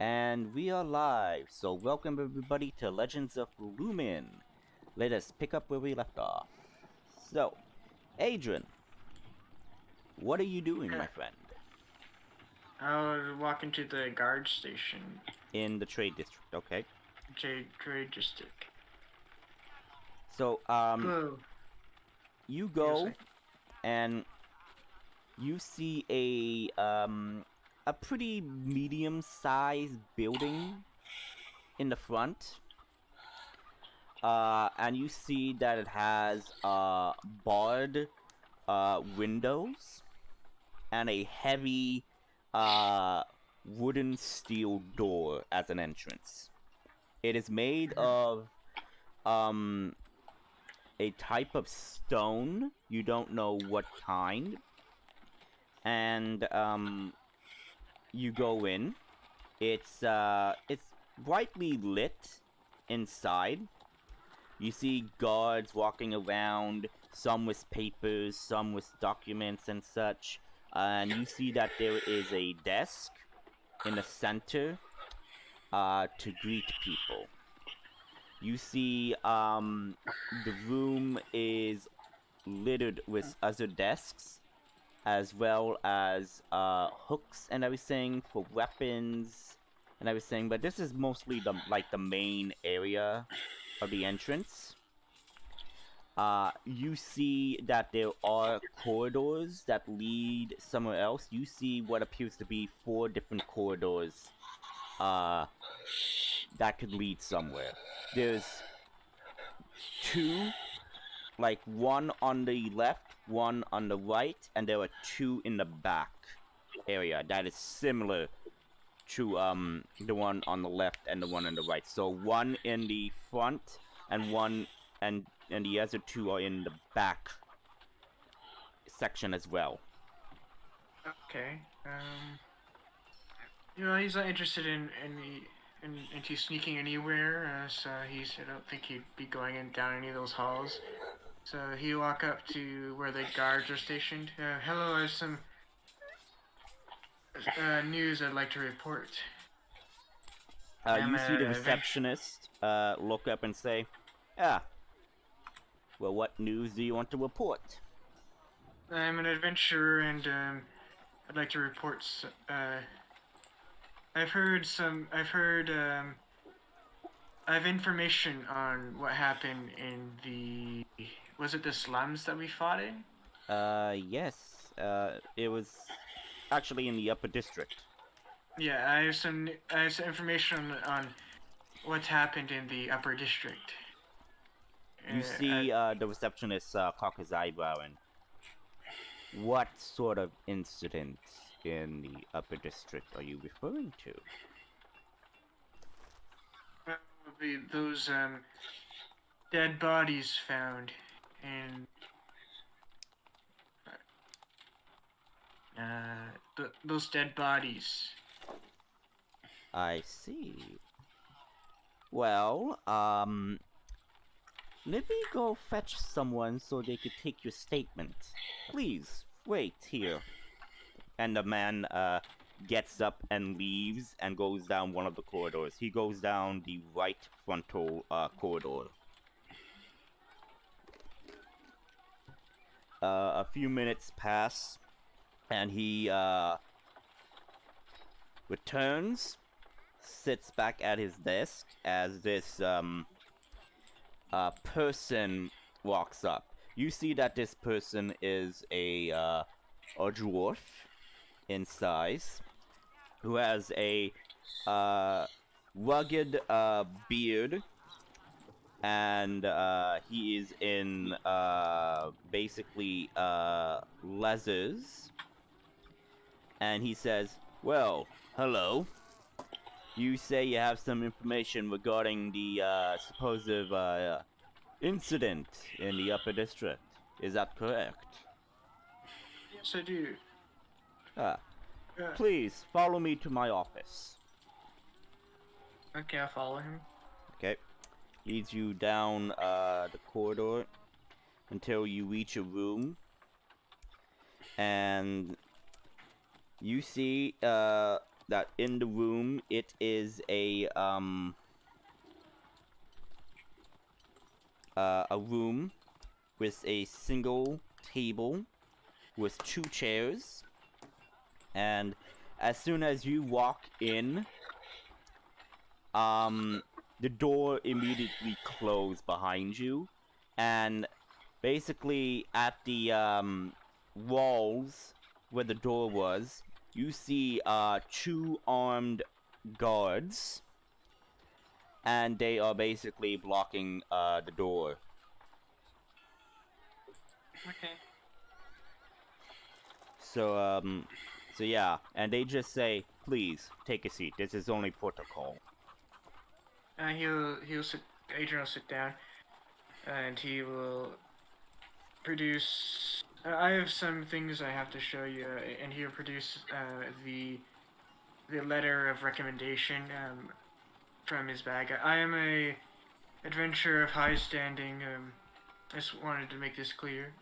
And we are live, so welcome everybody to Legends of Forlumen. Let us pick up where we left off. So, Adrian, what are you doing, my friend? I was walking to the guard station. In the trade district, okay? Trade district. So, Hello. you Yes, go and you see a pretty medium-sized building in the front. And you see that it has barred windows and a heavy wooden steel door as an entrance. It is made of a type of stone. You don't know what kind. And you go in. It's brightly lit inside. You see guards walking around, some with papers, some with documents and such. And you see that there is a desk in the center to greet people. You see the room is littered with other desks, as well as hooks and everything for weapons and everything. But this is mostly the main area of the entrance. You see that there are corridors that lead somewhere else. You see what appears to be 4 different corridors that could lead somewhere. There's 2, like 1 on the left, 1 on the right, and there are 2 in the back area that is similar to the one on the left and the one on the right. So 1 in the front and 1 and the other 2 are in the back section as well. Okay. He's not interested in into sneaking anywhere. So I don't think he'd be going down any of those halls. So he walk up to where the guards are stationed. Hello, there's some news I'd like to report. You see the receptionist look up and say, "Ah, well, what news do you want to report?" I'm an adventurer, and I'd like to report. I've heard. I have information on what happened in the. Was it the slums that we fought in? Yes. It was actually in the upper district. Yeah, I have some information on what's happened in the upper district. You see the receptionist cock his eyebrow and, what sort of incident in the upper district are you referring to? Those dead bodies found in those dead bodies. I see. Well, let me go fetch someone so they could take your statement. Please, wait here. And the man, gets up and leaves and goes down one of the corridors. He goes down the right frontal, corridor. A few minutes pass, and he, returns, sits back at his desk as this, person walks up. You see that this person is a dwarf in size, who has a rugged beard, and he is in basically leathers, and he says, "Well, hello. You say you have some information regarding the supposed incident in the upper district. Is that correct?" Yes, I do. Ah, Uh, please follow me to my office. okay, I'll follow him. Okay. Leads you down the corridor until you reach a room, and you see that in the room it is a room with a single table with 2 chairs, and as soon as you walk in, the door immediately closed behind you, and basically at the walls where the door was, you see 2 armed guards, and they are basically blocking the door. Okay. So yeah, and they just say, "Please take a seat. This is only protocol." Adrian will sit down, and he will produce. I have some things I have to show you, and he'll produce the letter of recommendation from his bag. I am a adventurer of high standing. I just wanted to make this clear.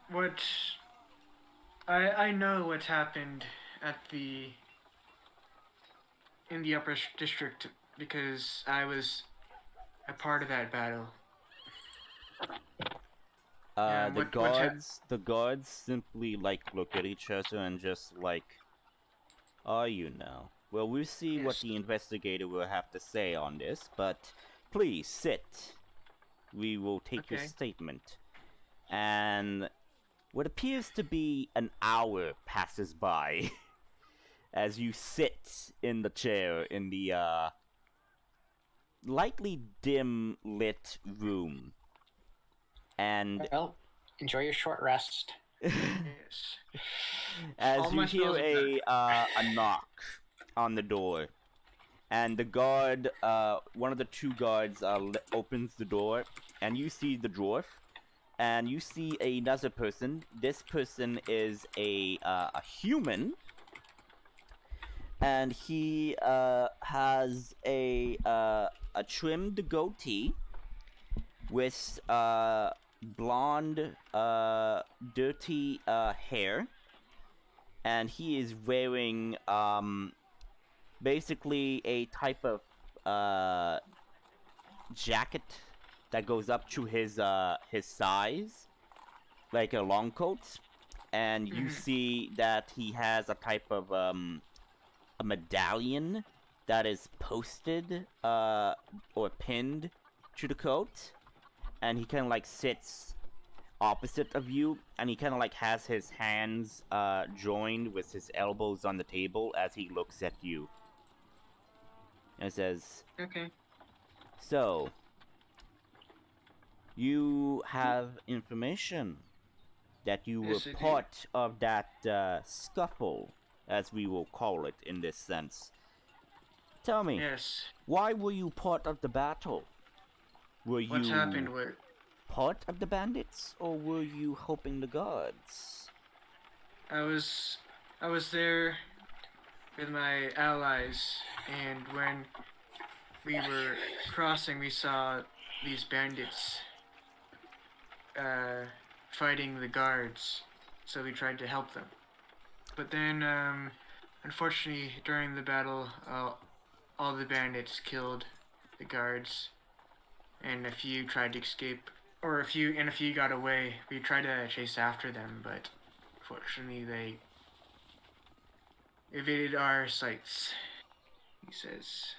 What I know what happened at in the upper district because I was a part of that battle. The guards simply like look at each other and just like, "Oh, you know. Well, we'll see what Yes. the investigator will have to say on this, but please sit. We will take your Okay. statement." And what appears to be an hour passes by as you sit in the chair in the lightly dim lit room. And Well, enjoy your short rest. Yes. as All you my hear spells are a knock on the door, and the guard, one of the 2 guards, opens the door, and you see the dwarf, and you see another person. This person is a human, and he has a trimmed goatee with blonde, dirty hair, and he is wearing basically a type of jacket that goes up to his size, like a long coat, and you see that he has a type of a medallion that is posted or pinned to the coat, and he kind of like sits opposite of you, and he kind of like has his hands joined with his elbows on the table as he looks at you and says, okay. "So, you have information that you were Yes, I do. part of that scuffle, as we will call it in this sense. Tell me, Yes. why were you part of the battle? Were What's you happened with part of the bandits, or were you helping the guards?" I was there with my allies, and when we were crossing, we saw these bandits fighting the guards, so we tried to help them. But then, unfortunately, during the battle, all the bandits killed the guards, and a few tried to escape, or a few got away. We tried to chase after them, but fortunately, they evaded our sights. He says,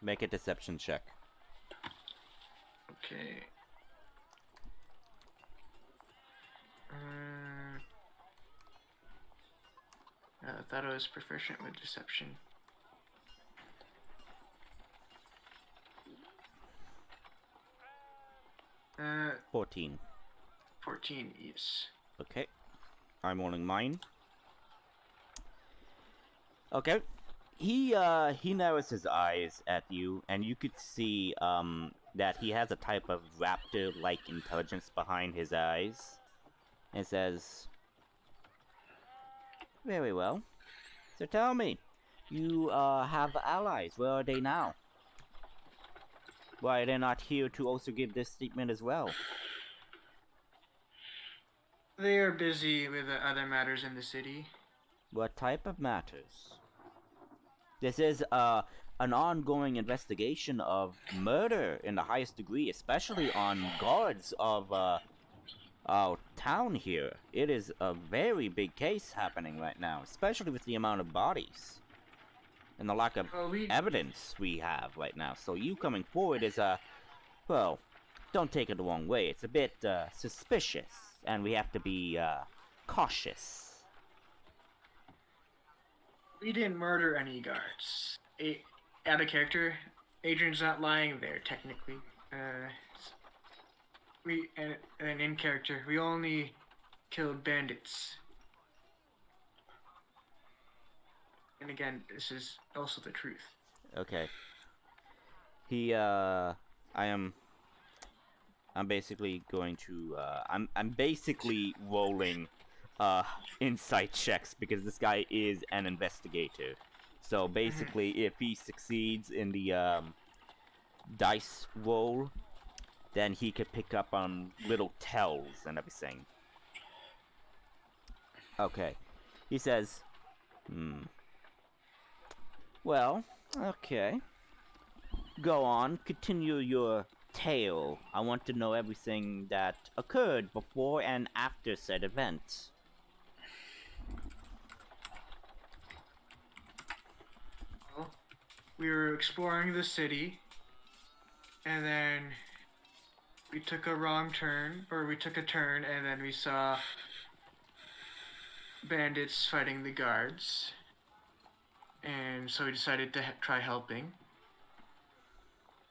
Make a deception check. "Okay." I thought I was proficient with deception. 14. 14, yes. Okay. I'm rolling mine. Okay. He narrows his eyes at you, and you could see that he has a type of raptor-like intelligence behind his eyes. And says, "Very well. So tell me, you have allies. Where are they now? Why are they not here to also give this statement as well?" They are busy with other matters in the city. What type of matters? This is an ongoing investigation of murder in the highest degree, especially on guards of our town here. It is a very big case happening right now, especially with the amount of bodies and the lack of Well, evidence we have right now. So you coming forward is well, don't take it the wrong way. It's a bit suspicious, and we have to be cautious. we didn't murder any guards. Out of character, Adrian's not lying there technically. And in character, we only killed bandits. And again, this is also the truth. Okay. I'm basically going to, I'm basically rolling, insight checks because this guy is an investigator. So basically, if he succeeds in the, dice roll, then he could pick up on little tells and everything. Okay. He says, well, okay. Go on, continue your tale. I want to know everything that occurred before and after said event. Well, we were exploring the city, and then we took a wrong turn, or we took a turn, and then we saw bandits fighting the guards. And so we decided to try helping.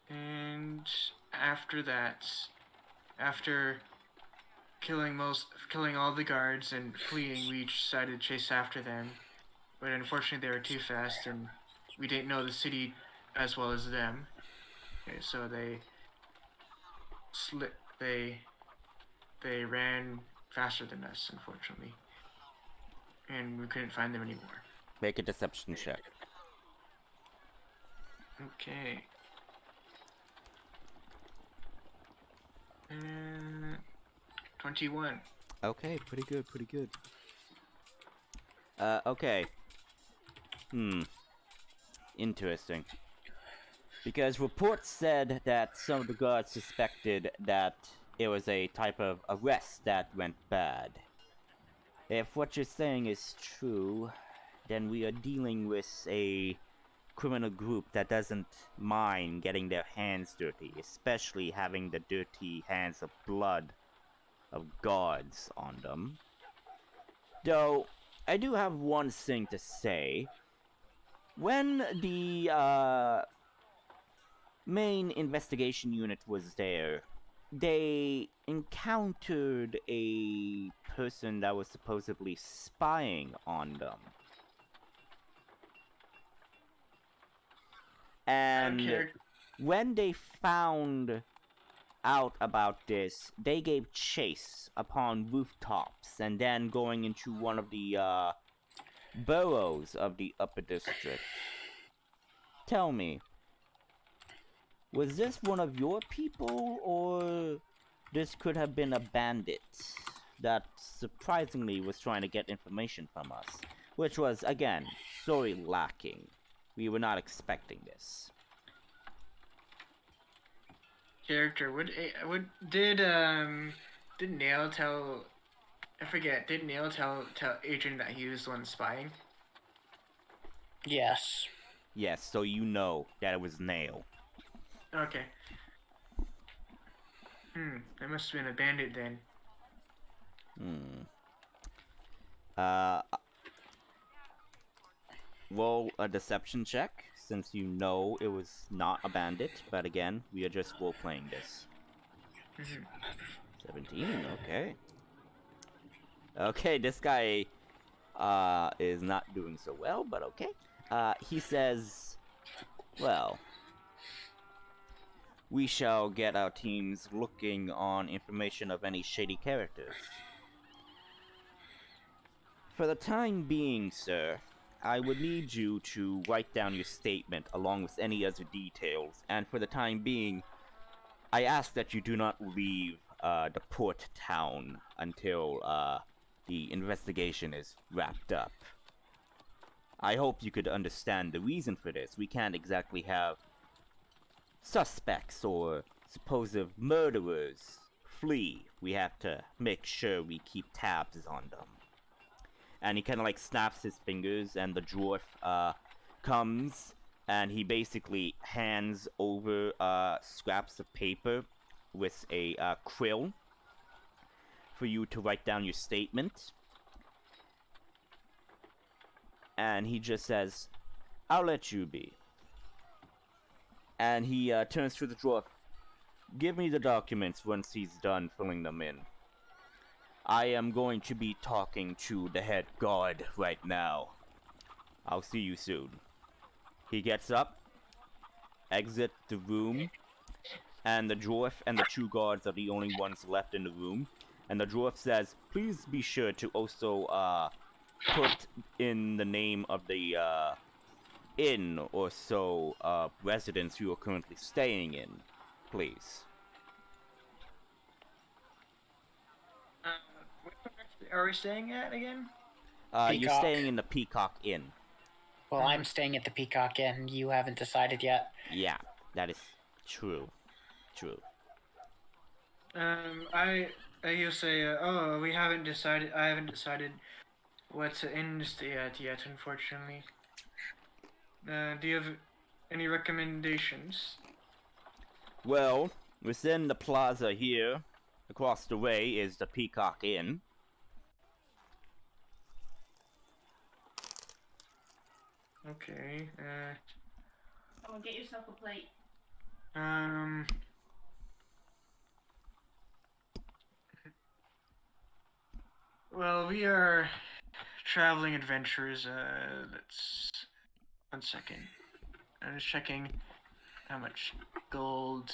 And after that, after killing all the guards and fleeing, we decided to chase after them. But unfortunately, they were too fast, and we didn't know the city as well as them. Okay, so they ran faster than us, unfortunately, and we couldn't find them anymore. Make a deception check. Okay. 21. Okay, pretty good, pretty good. Okay. Interesting. Because reports said that some of the guards suspected that it was a type of arrest that went bad. If what you're saying is true, then we are dealing with a criminal group that doesn't mind getting their hands dirty, especially having the dirty hands of blood of guards on them. Though, I do have one thing to say. When the main investigation unit was there, they encountered a person that was supposedly spying on them. And when they found out about this, they gave chase upon rooftops and then going into one of the boroughs of the upper district. Tell me, was this one of your people, or this could have been a bandit that surprisingly was trying to get information from us? Which was, again, sorely lacking. We were not expecting this. Character, did Nail tell? I forget. Did Nail tell Adrian that he was the one spying? Yes. Yes, so you know that it was Nail. Okay. That must have been a bandit then. Roll a deception check, since you know it was not a bandit, but again, we are just role-playing this. 17, okay. Okay, this guy is not doing so well, but okay. He says, well, we shall get our teams looking on information of any shady characters. For the time being, sir, I would need you to write down your statement along with any other details, and for the time being, I ask that you do not leave the port town until the investigation is wrapped up. I hope you could understand the reason for this. We can't exactly have suspects or supposed murderers flee. We have to make sure we keep tabs on them. And he kind of like snaps his fingers, and the dwarf comes, and he basically hands over scraps of paper with a quill for you to write down your statement. And he just says, "I'll let you be." And he turns to the dwarf. "Give me the documents once he's done filling them in. I am going to be talking to the head guard right now. I'll see you soon." He gets up, exits the room, and the dwarf and the 2 guards are the only ones left in the room. And the dwarf says, "Please be sure to also put in the name of the inn or so residence you are currently staying in, please." Where are we staying at again? You're Peacock. staying in the Peacock Inn. Well, I'm staying at the Peacock Inn. You haven't decided yet. Yeah, that is true. True. He'll say, "Oh, we haven't decided. I haven't decided what to inn to stay at yet, unfortunately. Do you have any recommendations?" Well, within the plaza here, across the way, is the Peacock Inn. Okay. Oh, get yourself a plate. Well, we are traveling adventurers. Let's 1 second. I'm just checking how much gold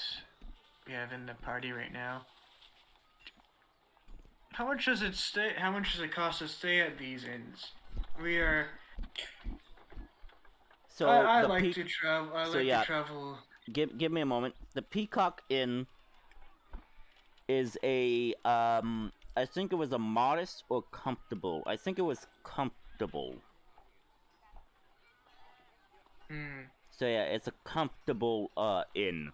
we have in the party right now. How much does it cost to stay at these inns? We are. So I the like to travel. I so like yeah. to travel. Give me a moment. The Peacock Inn is a I think it was a modest or comfortable. I think it was comfortable. So yeah, it's a comfortable inn.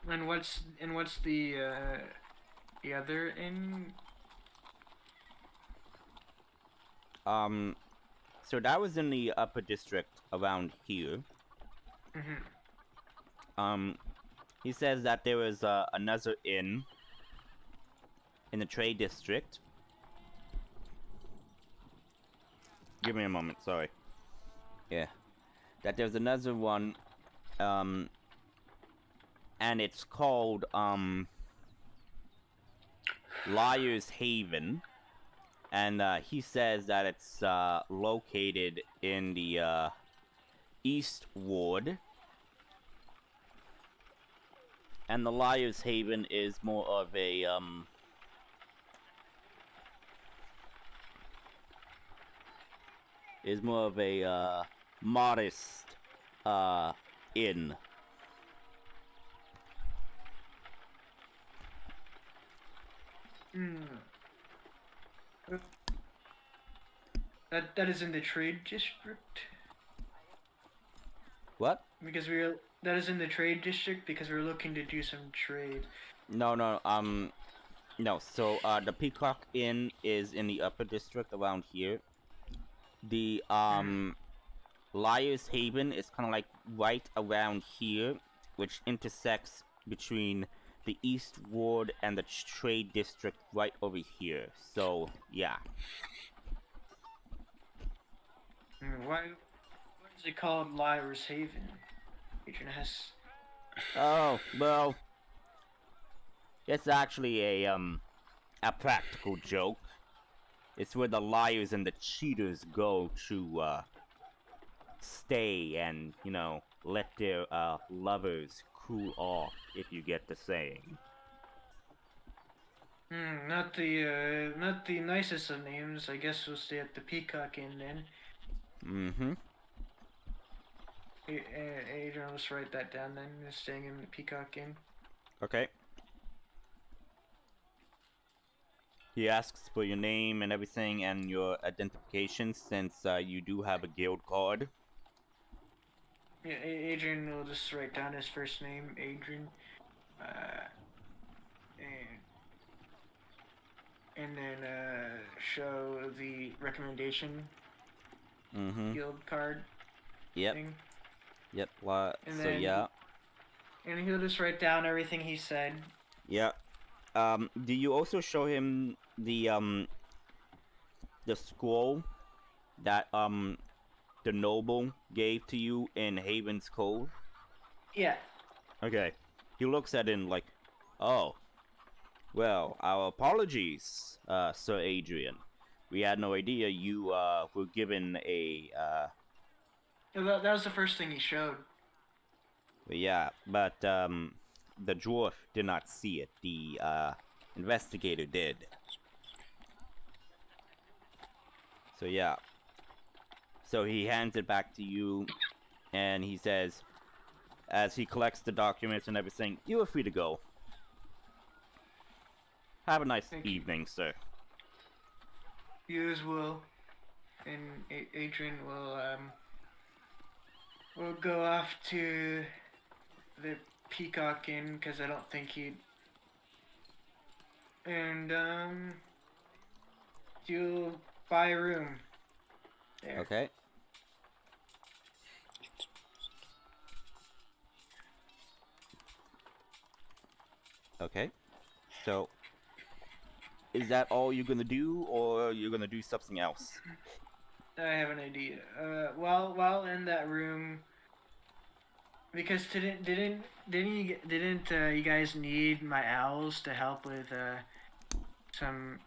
And what's the other inn? So that was in the upper district around here. He says that there was another inn in the trade district. Give me a moment, sorry. Yeah. That there's another one, and it's called, Liar's Haven. And, he says that it's, located in the, East Ward. And the Liar's Haven is more of a, modest, inn. That is in the trade district. What? That is in the trade district because we're looking to do some trade. No, no, so, the Peacock Inn is in the upper district around here. The, Liar's Haven is kind of like right around here, which intersects between the East Ward and the trade district right over here. So, yeah. Why is it called Liar's Haven? Patron has. Oh, well, it's actually a practical joke. It's where the liars and the cheaters go to, stay and, you know, let their, lovers cool off, if you get the saying. Not the nicest of names. I guess we'll stay at the Peacock Inn then. Adrian, let's write that down then. We're staying in the Peacock Inn. Okay. He asks for your name and everything and your identification since you do have a guild card. Yeah, Adrian will just write down his first name, Adrian, and then show the recommendation Mm-hmm. guild card Yep. thing. Yep. And So then- yeah. And he'll just write down everything he said. Yeah. Do you also show him the scroll that the noble gave to you in Haven's Cove? Yeah. Okay. He looks at it and like, oh. Well, our apologies, Sir Adrian. We had no idea you were given a That was the first thing he showed. yeah, but the dwarf did not see it. The investigator did. So yeah. So he hands it back to you, and he says, as he collects the documents and everything, you are free to go. Have a nice Thank you. evening, sir. You as well. And Adrian will go off to the Peacock Inn because I don't think he'd. And you'll buy a room there. Okay. Okay. So, is that all you're gonna do, or you're gonna do something else? I have an idea. While in that room, because didn't you guys need my owls to help with some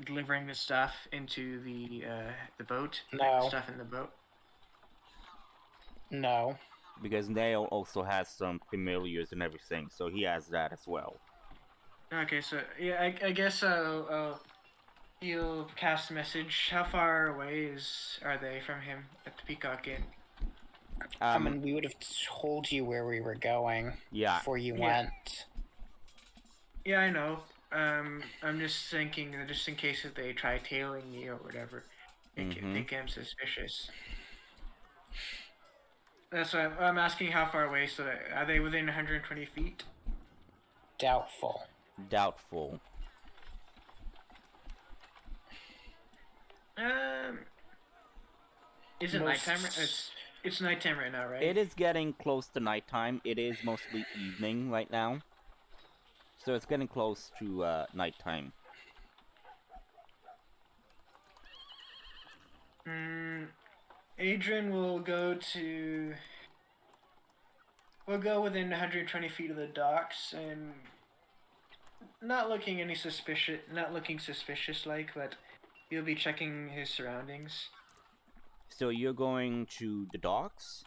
delivering the stuff into the boat? No. Stuff in the boat. No. Because Nail also has some familiars and everything, so he has that as well. Okay, so yeah, I guess you'll cast a message. How far away are they from him at the Peacock Inn? I mean, we would have told you where we were going Yeah. before you Yeah. went. Yeah, I know. I'm just thinking that just in case if they try tailing me or whatever, they Mhm. think I'm suspicious. That's why I'm asking how far away. So are they within 120 feet? Doubtful. Doubtful. Is it Most- nighttime? It's nighttime right now, right? It is getting close to nighttime. It is mostly evening right now. So it's getting close to nighttime. Adrian will go to. We'll go within 120 feet of the docks and not looking suspicious like, but he'll be checking his surroundings. So you're going to the docks?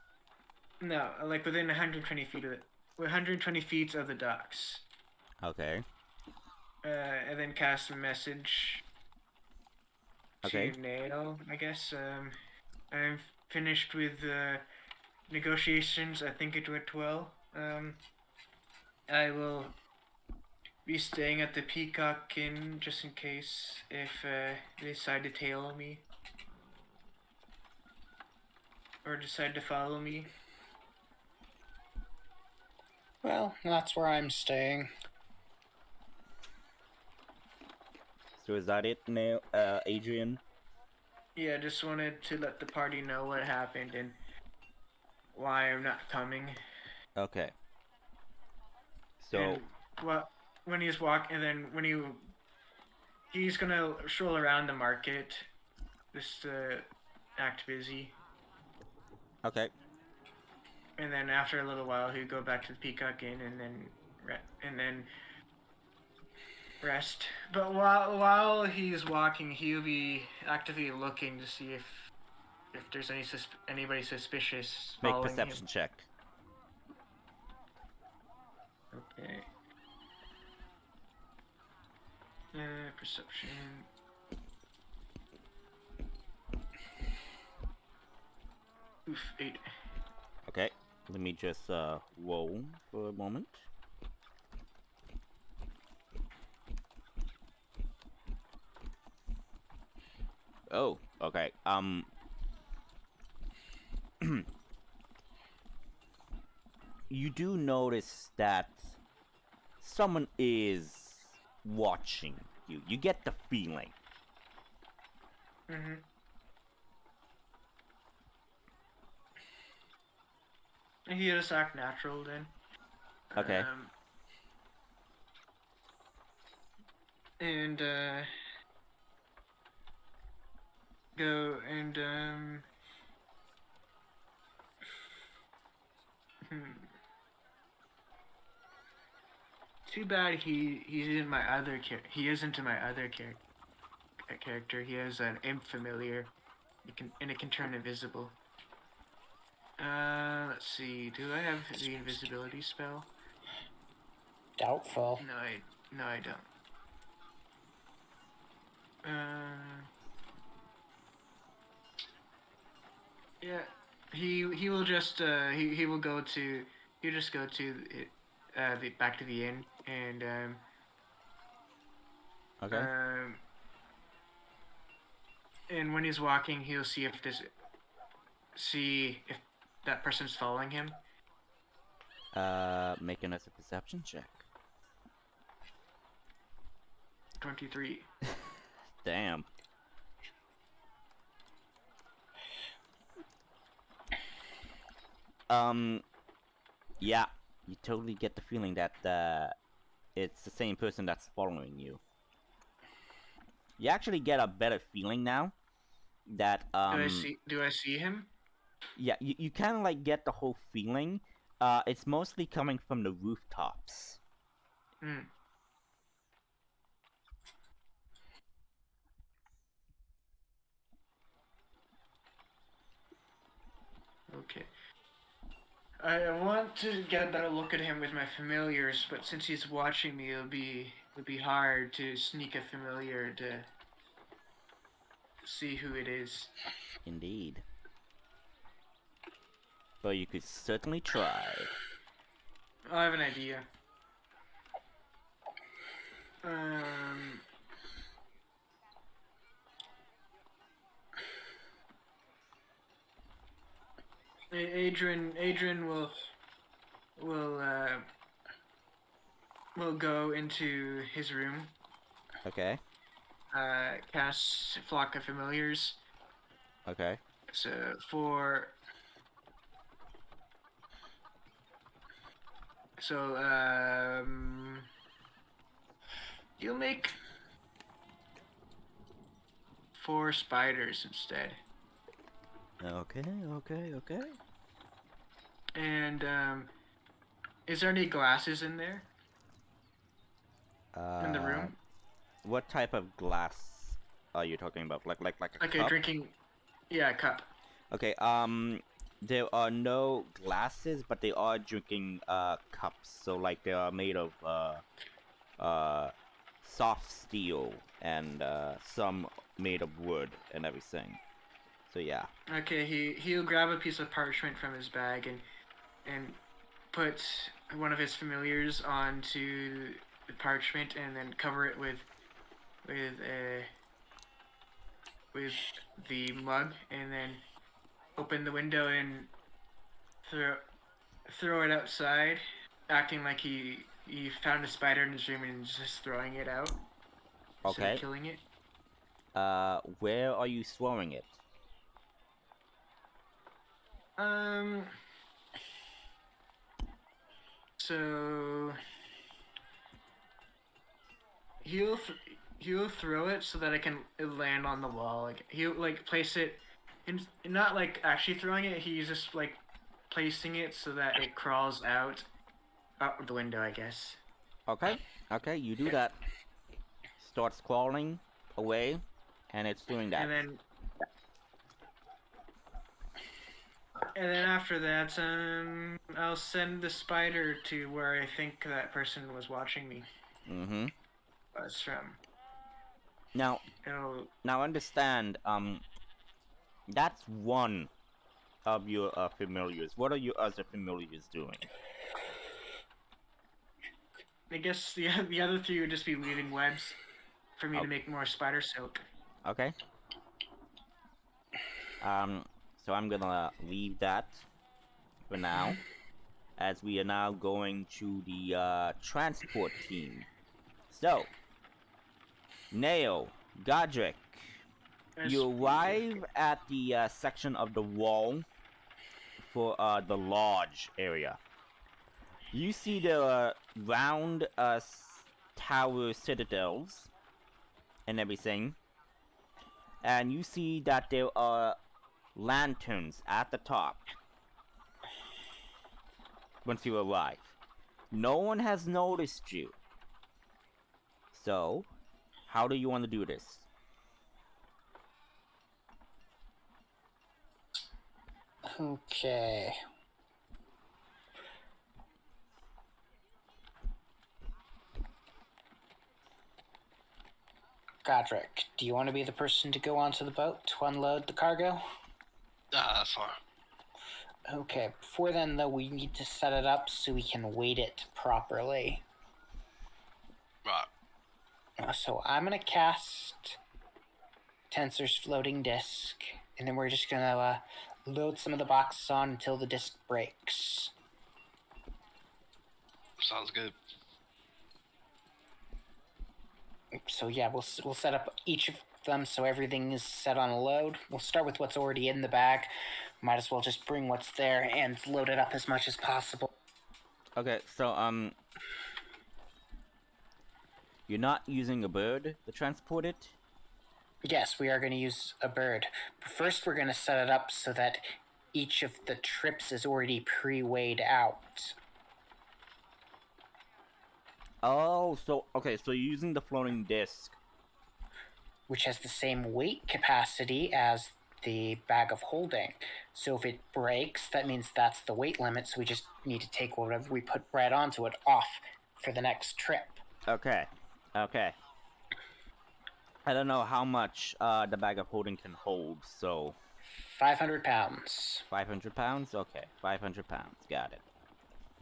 No, like within 120 feet of it. 120 feet of the docks. Okay. And then cast a message Okay. to Nail, I guess. I'm finished with negotiations. I think it went well. I will be staying at the Peacock Inn just in case if they decide to tail me. Or decide to follow me. Well, that's where I'm staying. So is that it now, Adrian? Yeah, just wanted to let the party know what happened and why I'm not coming. Okay. So, And, well, when he's walking, and then when he's gonna stroll around the market, just act busy, okay. and then after a little while he'll go back to the Peacock Inn and then rest. But while he's walking, he'll be actively looking to see if there's anybody suspicious Make following perception check. him. Okay. Perception. Oof, 8. Okay. Let me just roll for a moment. Oh, okay. You do notice that someone is watching you. You get the feeling. Mm-hmm. He just act natural then. Okay. And go and Too bad he's in my other he isn't in my other character. He has an imp familiar. It can turn invisible. Let's see. Do I have the invisibility spell? Doubtful. No, I don't. Yeah, he will just he will go to he'll just go to the back to the inn and Okay. And when he's walking, he'll see if that person's following him. Make another perception check. 23. Damn. Yeah, you totally get the feeling that it's the same person that's following you. You actually get a better feeling now that Do I see him? yeah, you kind of like get the whole feeling. It's mostly coming from the rooftops. Hmm. Okay. I want to get a better look at him with my familiars, but since he's watching me, it'll be hard to sneak a familiar to see who it is. Indeed. But you could certainly try. I have an idea. Adrian will go into his room. Okay. Cast Flock of Familiars. Okay. So you'll make 4 spiders instead. Okay. And is there any glasses in there? In the room? What type of glass are you talking about? Like a Like cup? a drinking, yeah, cup. Okay. There are no glasses, but they are drinking cups. So like they are made of soft steel and some made of wood and everything. So yeah. Okay, he'll grab a piece of parchment from his bag and put one of his familiars onto the parchment and then cover it with the mug and then open the window and throw it outside, acting like he found a spider in his room and is just throwing it out instead Okay. of killing it. Where are you throwing it? So he'll throw it so that it land on the wall. Like he'll like place it, and not like actually throwing it. He's just like placing it so that it crawls out the window, I guess. Okay. Okay. You do that. Starts crawling away, and it's doing that. And then after that, I'll send the spider to where I think that person was watching me. Mm-hmm. Was from. Now understand, that's one of your familiars. What are your other familiars doing? I guess the other 3 would just be weaving webs for me to make more spider silk. Okay. So I'm gonna leave that for now, as we are now going to the transport team. So, Neo, Godric, you arrive at the section of the wall for the lodge area. You see the round tower citadels and everything, and you see that there are lanterns at the top once you arrive. No one has noticed you. So, how do you want to do this? Okay. Godric, do you want to be the person to go onto the boat to unload the cargo? That's fine. Okay, before then, though, we need to set it up so we can weight it properly. Right. So I'm going to cast Tensor's floating disc, and then we're just going to load some of the boxes on until the disc breaks. Sounds good. So yeah, we'll set up each of them so everything is set on a load. We'll start with what's already in the bag. Might as well just bring what's there and load it up as much as possible. Okay, so you're not using a bird to transport it? Yes, we are going to use a bird. But first, we're going to set it up so that each of the trips is already pre-weighed out. Oh, so okay, so you're using the floating disc. Which has the same weight capacity as the bag of holding. So if it breaks, that means that's the weight limit, so we just need to take whatever we put right onto it off for the next trip. Okay. Okay. I don't know how much the bag of holding can hold, so 500 pounds. 500 pounds? Okay, 500 pounds. Got it.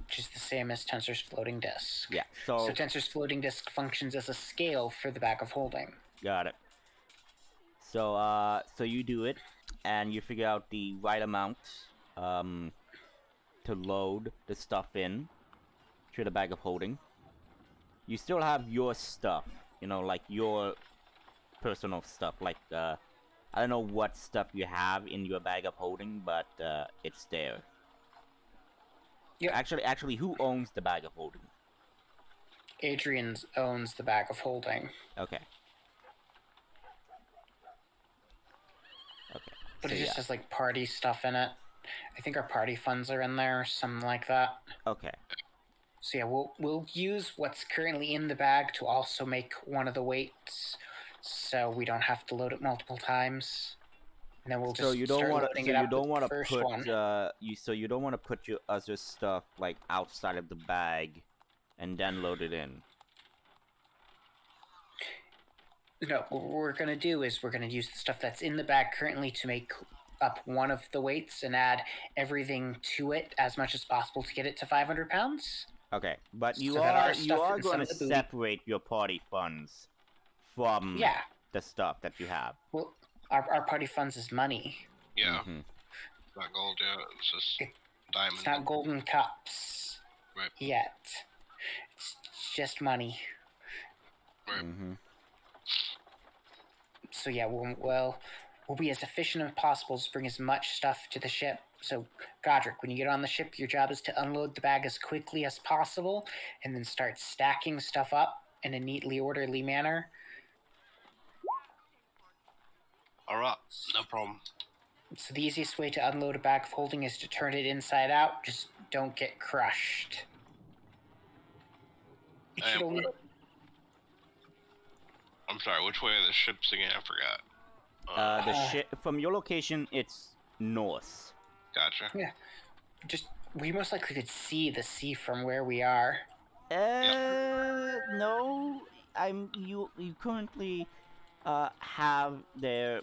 Which is the same as Tensor's floating disk. Yeah, So so Tensor's floating disk functions as a scale for the bag of holding. got it. So so you do it, and you figure out the right amount to load the stuff in to the bag of holding. You still have your stuff, you know, like your personal stuff. Like I don't know what stuff you have in your bag of holding, but it's there. Yep. Actually, who owns the bag of holding? Adrian owns the bag of holding. Okay. Okay. But so it just yeah. has like party stuff in it. I think our party funds are in there or something like that. Okay. So yeah, we'll use what's currently in the bag to also make one of the weights, so we don't have to load it multiple times. And then we'll just So you don't start want loading to. So it you up don't with want the to first put. one. So you don't want to put your other stuff like outside of the bag, and then load it in. No, what we're gonna do is we're gonna use the stuff that's in the bag currently to make up one of the weights and add everything to it as much as possible to get it to 500 pounds. Okay, but you So that our are stuff going inside to of the booty- separate your party funds from Yeah. the stuff that you have. Well, our party funds is money. Yeah. Mhm. Not gold yet. It's just It- diamond. It's not golden cups Right. yet. It's just money. Right. Mhm. So yeah, we'll be as efficient as possible to bring as much stuff to the ship. So Godric, when you get on the ship, your job is to unload the bag as quickly as possible, and then start stacking stuff up in a neatly orderly manner. All right. No problem. So the easiest way to unload a bag of holding is to turn it inside out. Just don't get crushed. It should only... I'm sorry. Which way are the ships again? I forgot. The ship from your location, it's north. Gotcha. Yeah. Just we most likely could see the sea from where we are. No, you currently have their,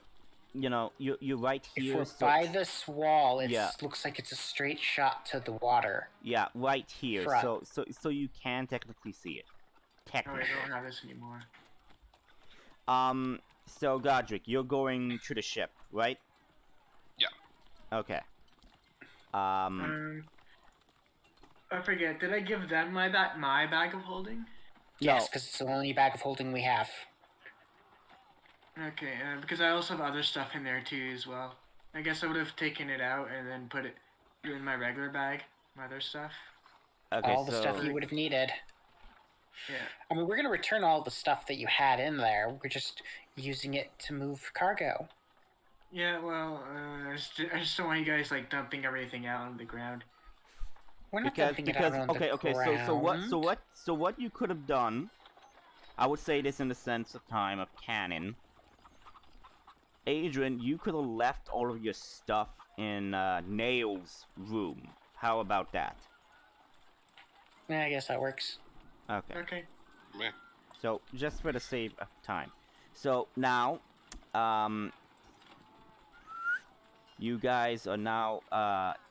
you know, you're right here. If we're so, by this wall, it Yeah. looks like it's a straight shot to the water. yeah, right here. Front. So you can technically see it. Oh, Technically. wait, I don't have this anymore. So Godric, you're going to the ship, right? Okay. I forget. Did I give them my bag of holding? Yes, No. because it's the only bag of holding we have. Okay, because I also have other stuff in there too as well. I guess I would have taken it out and then put it in my regular bag, my other stuff. Okay, All the so stuff you would have needed. Yeah. I mean, we're going to return all the stuff that you had in there. We're just using it to move cargo. Yeah, well, I just don't want you guys like dumping everything out on the ground. We're not because dumping it out on okay, the okay, ground. so what you could have done, I would say this in the sense of time of canon. Adrian, you could have left all of your stuff in Nail's room. How about that? Yeah, I guess that works. Okay. Okay. Meh. So just for the sake of time. So now, you guys are now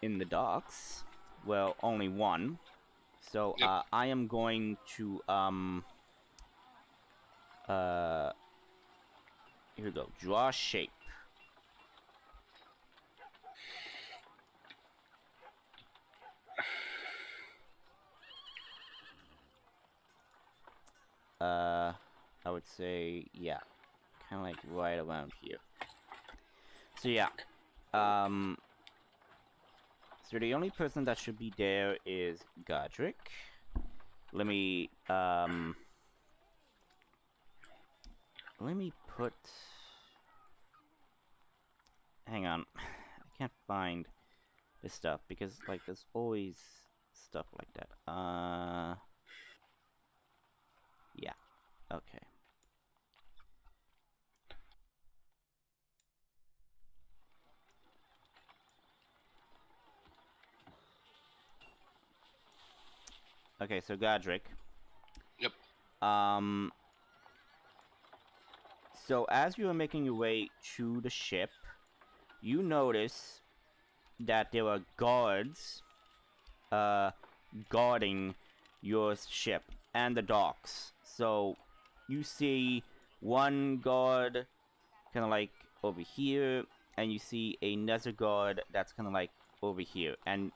in the docks. Well, only one. So Yep. I am going to here we go. Draw shape. I would say, yeah, kind of like right around here. So yeah, so the only person that should be there is Godric. Let me put. Hang on, I can't find this stuff because like there's always stuff like that. Yeah, okay. Okay, so Godric. Yep. So as you are making your way to the ship, you notice that there are guards, guarding your ship and the docks. So you see one guard kind of like over here, and you see another guard that's kind of like over here, and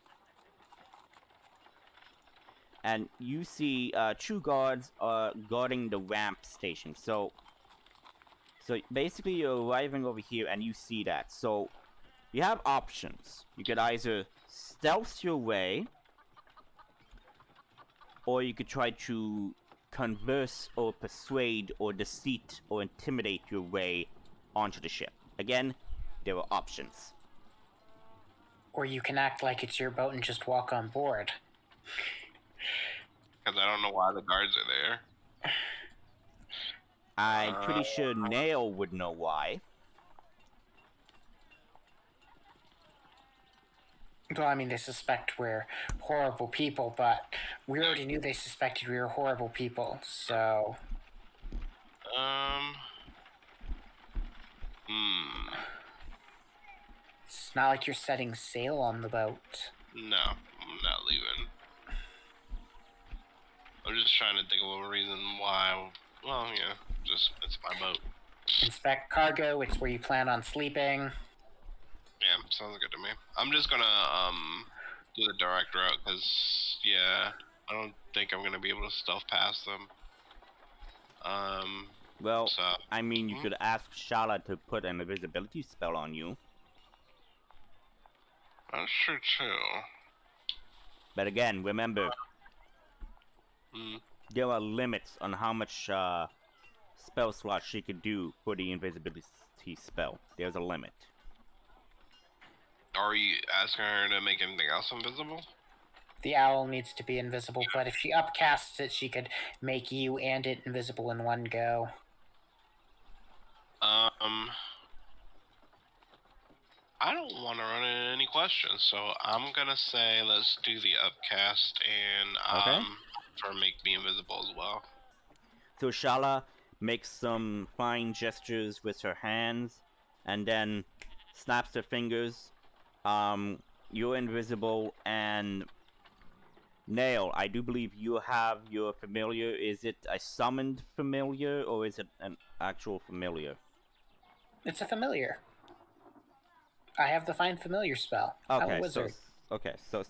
you see two guards guarding the ramp station. So basically you're arriving over here and you see that. So you have options. You could either stealth your way, or you could try to converse or persuade or deceit or intimidate your way onto the ship. Again, there are options. Or you can act like it's your boat and just walk on board. Because I don't know why the guards are there. I'm pretty sure Nail would know why. Well, I mean, they suspect we're horrible people, but we already knew they suspected we were horrible people, so... It's not like you're setting sail on the boat. No, I'm not leaving. I'm just trying to think of a reason why. Well, yeah, just it's my boat. Inspect cargo, it's where you plan on sleeping. Yeah, sounds good to me. I'm just gonna do the direct route because yeah, I don't think I'm gonna be able to stealth past them. Well, So I mean, you could ask Shala to put an invisibility spell on you. that's true too. But again, remember, there are limits on how much spell slots she could do for the invisibility spell. There's a limit. Are you asking her to make anything else invisible? The owl needs to be invisible, but if she upcasts it, she could make you and it invisible in one go. I don't want to run into any questions, so I'm gonna say let's do the upcast and for make me invisible as well. So Shala makes some fine gestures with her hands, and then snaps her fingers. You're invisible, and Nail, I do believe you have your familiar. Is it a summoned familiar, or is it an actual familiar? It's a familiar. I have the Find Familiar spell. I'm a Okay, wizard.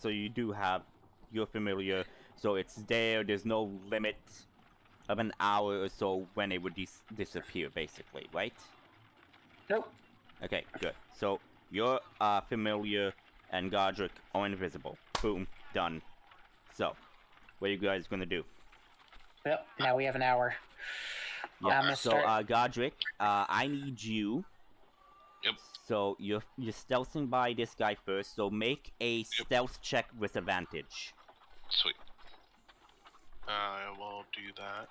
so you do have your familiar, so it's there. There's no limit of an hour or so when it would disappear, basically, right? Nope. Okay, good. So your familiar and Godric are invisible. Boom, done. So, what are you guys gonna do? Yep. Now we have an hour. Yeah. I'm gonna So, start. Godric, I need you. Yep. So you're stealthing by this guy first. So make a stealth check with advantage. Sweet. I will do that.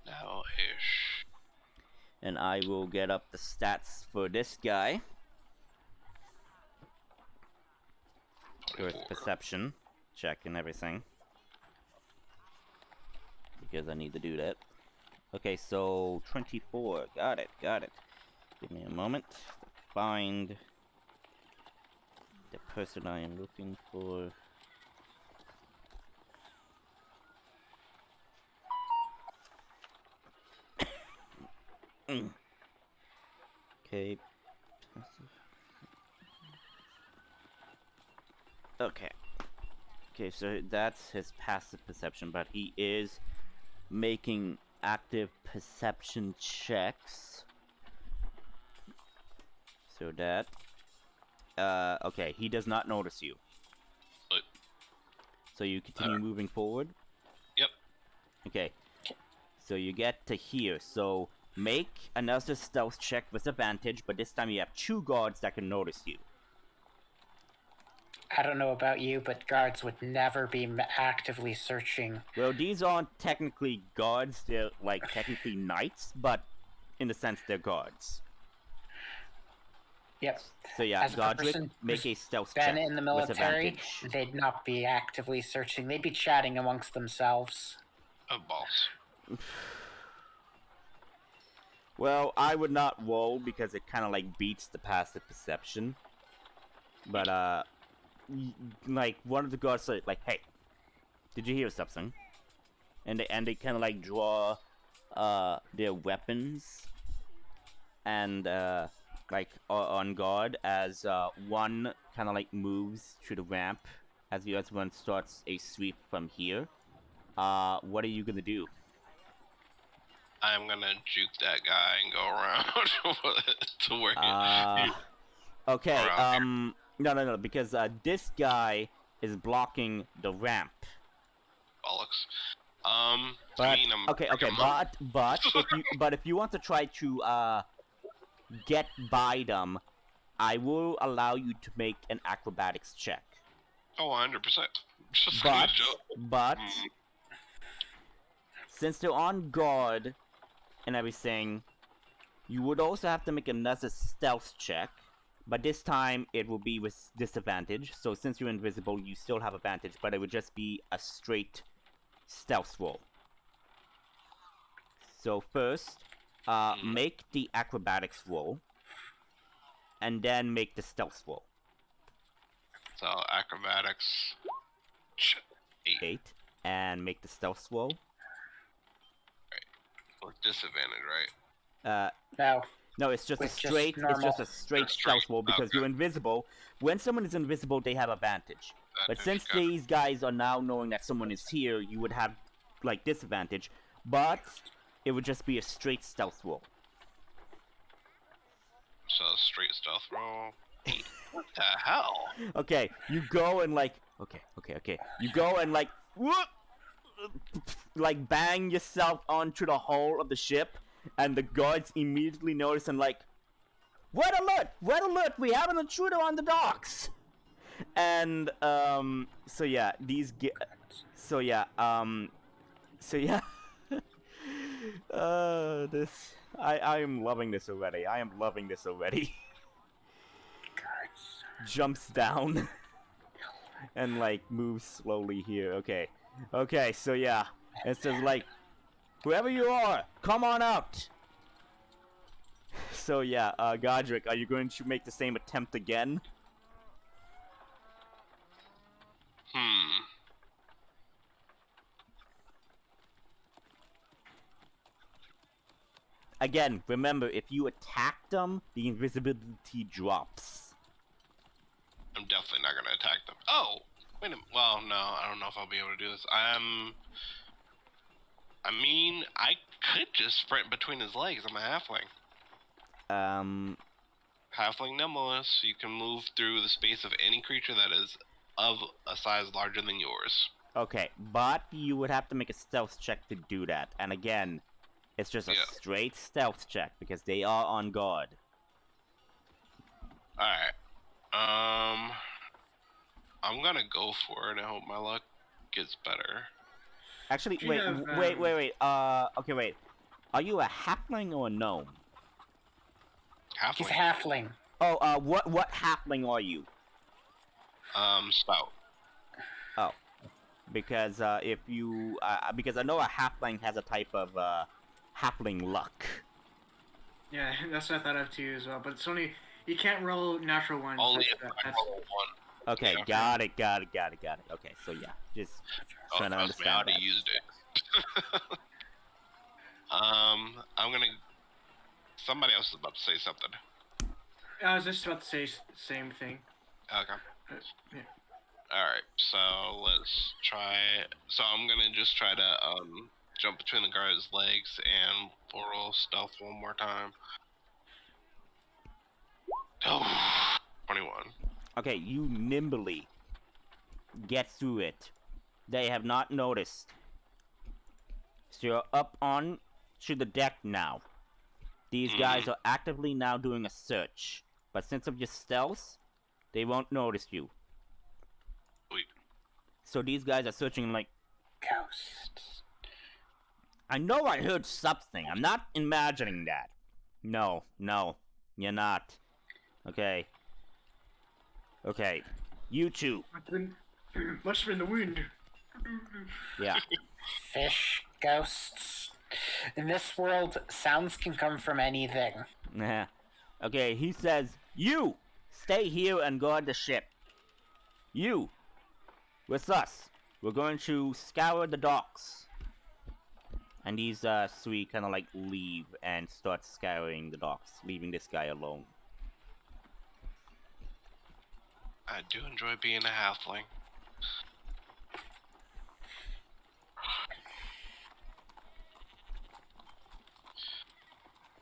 Now-ish. And I will get up the stats for this guy. First 24. perception check and everything. Because I need to do that. Okay, so 24. Got it. Give me a moment to find the person I am looking for. Okay. Okay, so that's his passive perception, but he is making active perception checks. So that... okay, he does not notice you. But, so you continue moving forward? Yep. Okay. So you get to here, so make another stealth check with advantage, but this time you have 2 guards that can notice you. I don't know about you, but guards would never be actively searching. Well, these aren't technically guards, they're like technically knights, but in the sense they're guards. Yep. So yeah, As a Godric, person make a stealth been check in the with military, advantage. they'd not be actively searching. They'd be chatting amongst themselves. Oh, balls. Well, I would not roll because it kind of like beats the passive perception. But like one of the guards said, like, "Hey, did you hear something?" And they kind of like draw their weapons and like on guard as one kind of like moves to the ramp as the other one starts a sweep from here. What are you gonna do? I'm gonna juke that guy and go around to where Okay, around no, because this guy is blocking the ramp. bollocks. But I mean, I'm okay, freaking but if you want to try to get by them, I will allow you to make an acrobatics check. Oh, 100%. Just But since they're on guard and everything, you would also have to make another stealth check. But this time it will be with disadvantage. So since you're invisible, you still have advantage, but it would just be a straight stealth roll. So first, make the acrobatics roll, and then make the stealth roll. So acrobatics. 8. And make the stealth roll. With disadvantage, right? No. No, it's just With a straight. just It's just a straight Just stealth straight, roll because okay. you're invisible. When someone is invisible, they have advantage. But since Gotcha. these guys are now knowing that someone is here, you would have like disadvantage. But it would just be a straight stealth roll. So straight stealth roll. What the hell? Okay, you go and like. Okay. You go and like. Whoop, like bang yourself onto the hull of the ship, and the guards immediately notice and like, red alert, we have an intruder on the docks. And so yeah, this I am loving this already. Jumps down and like moves slowly here. Okay, so yeah, it says like, whoever you are, come on out. So yeah, Godric, are you going to make the same attempt again? again, remember, if you attack them, the invisibility drops. I'm definitely not gonna attack them. Oh, wait a minute. Well, no, I don't know if I'll be able to do this. I mean, I could just sprint between his legs. I'm a halfling. Halfling nimbleness. You can move through the space of any creature that is of a size larger than yours. Okay, but you would have to make a stealth check to do that. And again, it's just a straight stealth check because they are on guard. Alright. I'm gonna go for it and hope my luck gets better. Actually, Do you wait, have, wait. Okay, wait. Are you a halfling or a gnome? He's a Halfling. halfling. Oh, what halfling are you? Spout. Oh, because if you, because I know a halfling has a type of halfling luck. Yeah, that's what I thought of too as well. But it's only you can't roll natural ones. Only that's, if I that's, roll one. Okay, Yeah. got it. Okay, so yeah, just trying to Trust me, I understand already that. used it. I'm gonna. Somebody else is about to say something. I was just about to say same thing. Okay. Yeah. Alright, so let's try. So I'm gonna just try to jump between the guard's legs and roll stealth one more time. Oh, 21. Okay, you nimbly get through it. They have not noticed. So you're up on to the deck now. These guys are actively now doing a search. But since of your stealth, they won't notice you. Sweet. So these guys are searching like, Ghosts. I know I heard something. I'm not imagining that. No, you're not. Okay. Okay. You two. Must have been the wind. Yeah. Fish. Ghosts. In this world, sounds can come from anything. Nah. Okay, he says, you stay here and guard the ship. You with us. We're going to scour the docks. And these three kind of like leave and start scouring the docks, leaving this guy alone. I do enjoy being a halfling.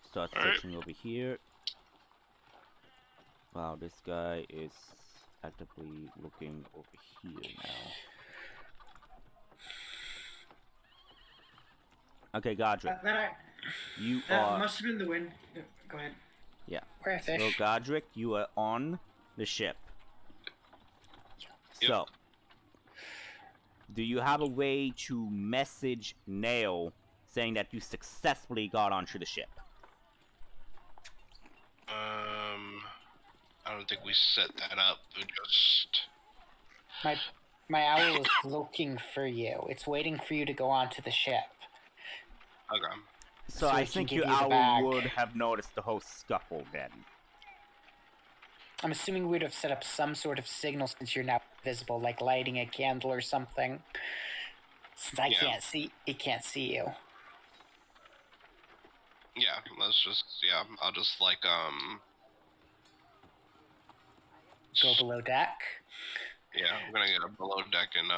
Start Alright. searching over here. Wow, this guy is actively looking over here now. Okay, Godric, you That are... must have been the wind. Go ahead. Yeah. We're a fish. So, Godric, you are on the ship. Yep. So, do you have a way to message Nail saying that you successfully got onto the ship? I don't think we set that up. We just. My owl is looking for you. It's waiting for you to go onto the ship. Okay. So So I it can think give your you the owl bag. would have noticed the whole scuffle then. I'm assuming we'd have set up some sort of signal since you're now visible, like lighting a candle or something. Since I Yeah. can't see, it can't see you. Yeah, let's just. Yeah, I'll just like Go below deck. Yeah, I'm gonna get a below deck and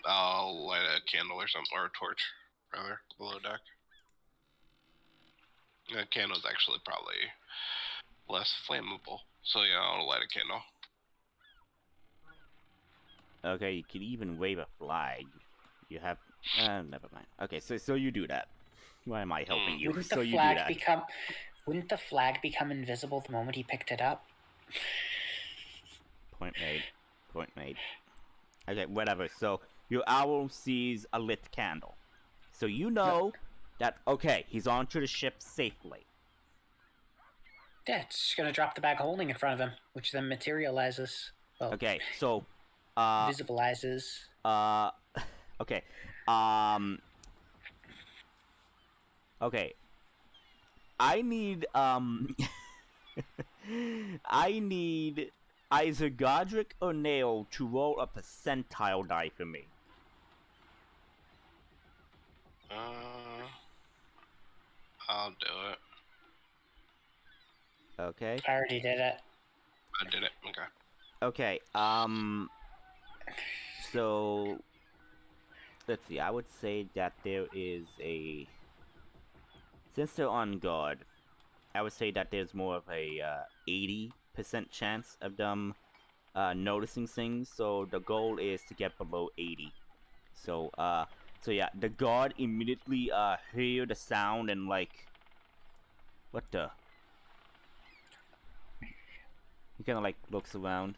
I'll light a candle or something, or a torch, rather, below deck. A candle's actually probably less flammable, so yeah, I'll light a candle. Okay, you could even wave a flag. You have... never mind. Okay, so you do that. Why am I helping you? Wouldn't So the you do flag that. become? Wouldn't the flag become invisible the moment he picked it up? Point made. Point made. Okay, whatever. So, your owl sees a lit candle. So you know that, okay, he's onto the ship safely. Yeah, it's just gonna drop the bag of holding in front of him, which then materializes. Well, Okay, so, visibilizes. okay, okay. I need, I need either Godric or Nail to roll a percentile die for me. I'll do it. Okay. I already did it. I did it. Okay. Okay. So let's see. I would say that there is a, since they're on guard, I would say that there's more of a 80% chance of them noticing things. So the goal is to get below 80. So yeah, the guard immediately hear the sound and like, what the? He kind of like looks around.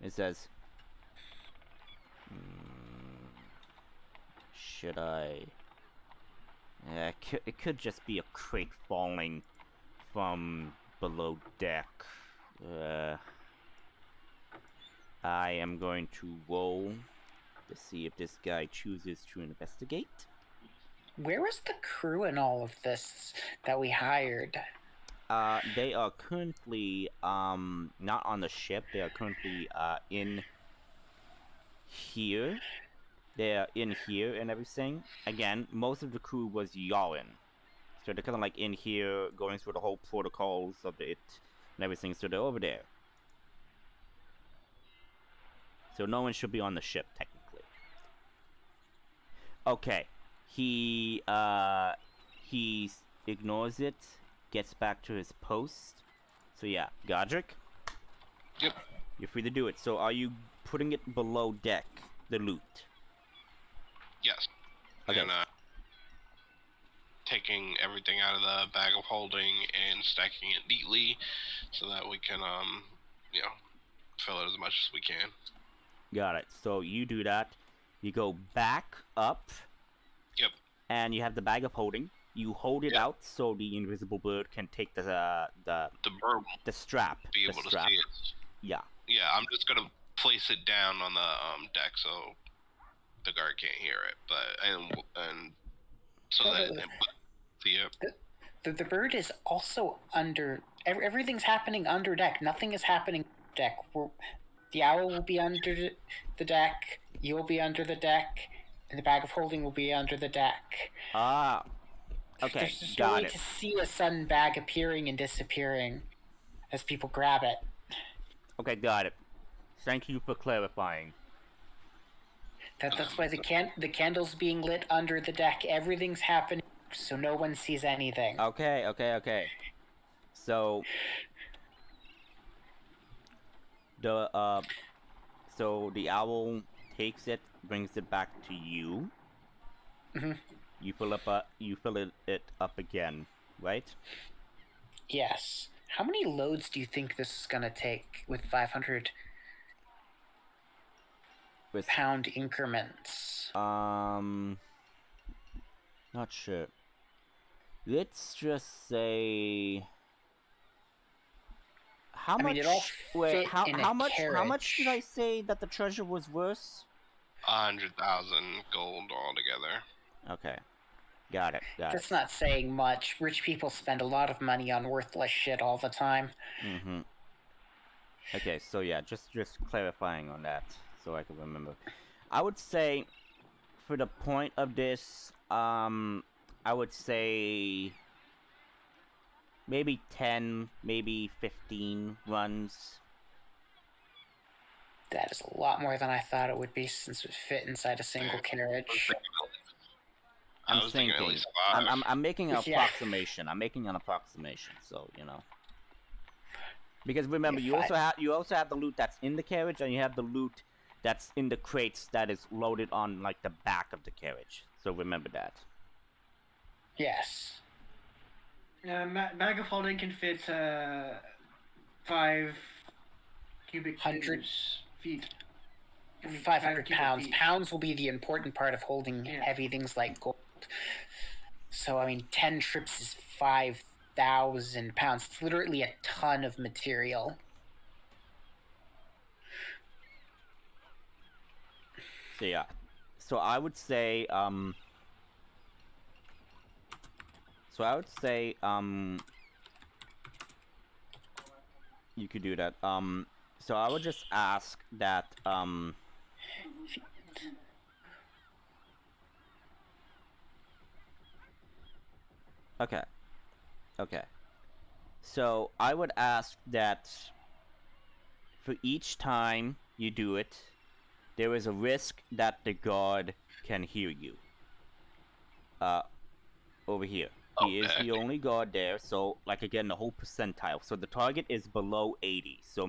It says, should I? It could just be a crate falling from below deck. I am going to roll to see if this guy chooses to investigate. Where was the crew in all of this that we hired? They are currently not on the ship. They are currently in here. They are in here and everything. Again, most of the crew was yawing, so they're kind of like in here, going through the whole protocols of it and everything. So they're over there. So no one should be on the ship technically. Okay, he ignores it, gets back to his post. So yeah, Godric. Yep. You're free to do it. So are you putting it below deck, the loot? Yes. Okay. And taking everything out of the bag of holding and stacking it neatly, so that we can you know, fill it as much as we can. Got it. So you do that. You go back up. Yep. And you have the bag of holding. You hold it out so the invisible bird can take the bird the strap. be able to see it. Yeah. Yeah, I'm just gonna place it down on the deck so the guard can't hear it, but and so that see it. The bird is also under. Everything's happening under deck. Nothing is happening deck. The owl will be under the deck. You'll be under the deck, and the bag of holding will be under the deck. Ah. Okay. There's just Got no way it. to see a sudden bag appearing and disappearing as people grab it. Okay. Got it. Thank you for clarifying. That's why the candle's being lit under the deck. Everything's happening, so no one sees anything. Okay. So the owl takes it, brings it back to you. Mm-hmm. You fill it up again, right? Yes. How many loads do you think this is gonna take with 500 pound increments? Not sure. Let's just say how much? It all fit in how a much? carriage. How much did I say that the treasure was worth? 100,000 gold altogether. Okay, got it. That's not saying much. Rich people spend a lot of money on worthless shit all the time. Mm-hmm. Okay, so yeah, just clarifying on that so I can remember. I would say, for the point of this, I would say maybe 10, maybe 15 runs. That is a lot more than I thought it would be, since it would fit inside a single carriage. I was thinking at least 5. I'm making an Yeah. approximation. I'm making an approximation, so you know. Because remember, Yeah, you also have the loot that's in the carriage, and you have the loot that's in the crates that is loaded on like the back of the carriage. So remember that. Yes. Bag of holding can fit 5 cubic 100 feet. 500 cubic pounds. feet. Pounds will be the important part of holding Yeah. heavy things like gold. So, 10 trips is 5,000 pounds. It's literally a ton of material. So yeah. So I would say you could do that. So I would just ask that Okay. So I would ask that for each time you do it, there is a risk that the guard can hear you. Over here. He is Okay. the only guard there, so like again the whole percentile. So the target is below 80. So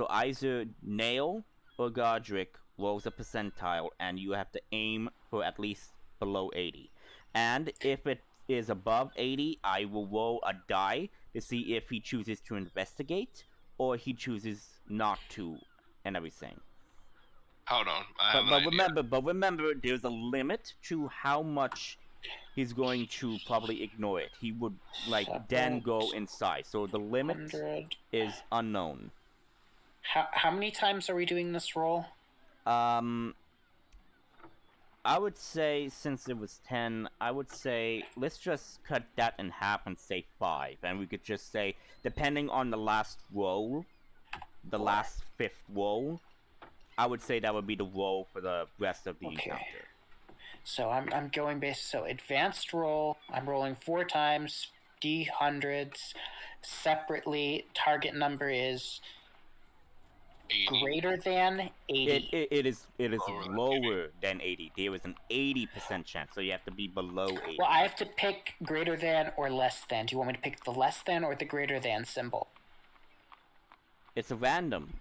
either Nail or Godric rolls a percentile and you have to aim for at least below 80. And if it is above 80, I will roll a die to see if he chooses to investigate or he chooses not to and everything. Hold on. I have But an idea. remember, there's a limit to how much he's going to probably ignore it. He would then go inside. So the limit 100. is unknown. How many times are we doing this roll? I would say since it was 10, I would say let's just cut that in half and say 5, and we could just say depending on the last roll, the last 5th roll, I would say that would be the roll for the rest of the encounter. So I'm going based. So advanced roll. I'm rolling 4 times D100s separately. Target number is 80. greater than 80. It is Lower lower than than 80. 80. There is an 80% chance, so you have to be below 80. Well, I have to pick greater than or less than. Do you want me to pick the less than or the greater than symbol? It's a random.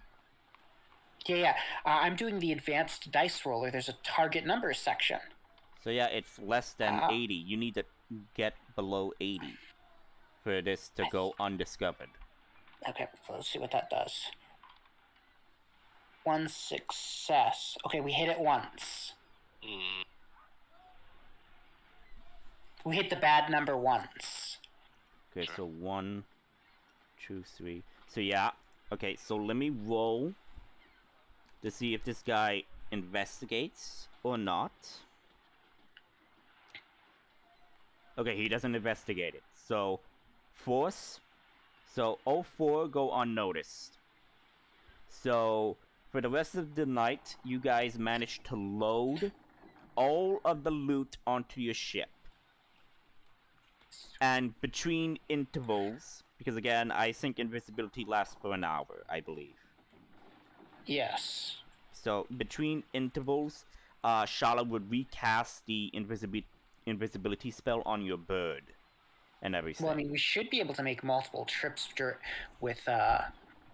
Yeah. I'm doing the advanced dice roller. There's a target number section. So yeah, it's less than 80. You need to get below 80 for this to go undiscovered. Okay, so let's see what that does. 1 success. Okay, we hit it once. Mm. We hit the bad number once. Okay, so 1, 2, 3. So yeah. Okay, so let me roll to see if this guy investigates or not. Okay, he doesn't investigate it. So, force. So, 04 go unnoticed. So, for the rest of the night, you guys managed to load all of the loot onto your ship. And between intervals, because again, I think invisibility lasts for an hour, I believe. Yes. So, between intervals, Shala would recast the invisibility spell on your bird and everything. Well, I mean, we should be able to make multiple trips with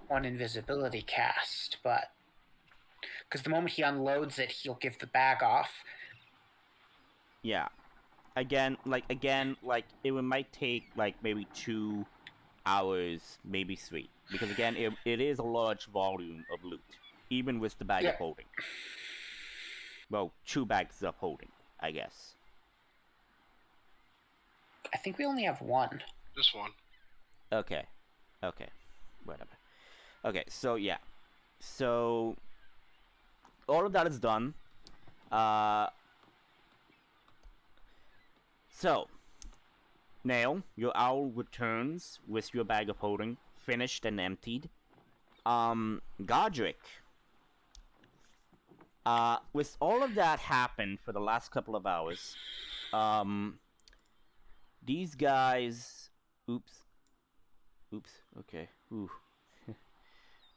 one invisibility cast, but because the moment he unloads it, he'll give the bag off. Yeah. Again, it might take maybe 2 hours, maybe 3, because again, it is a large volume of loot, even with the bag of holding. Well, 2 bags of holding, I guess. I think we only have 1. Just 1. Okay, whatever. Okay, so yeah, so all of that is done. So, Nail, your owl returns with your bag of holding, finished and emptied. Godric, with all of that happened for the last couple of hours, these guys, oops, okay, ooh,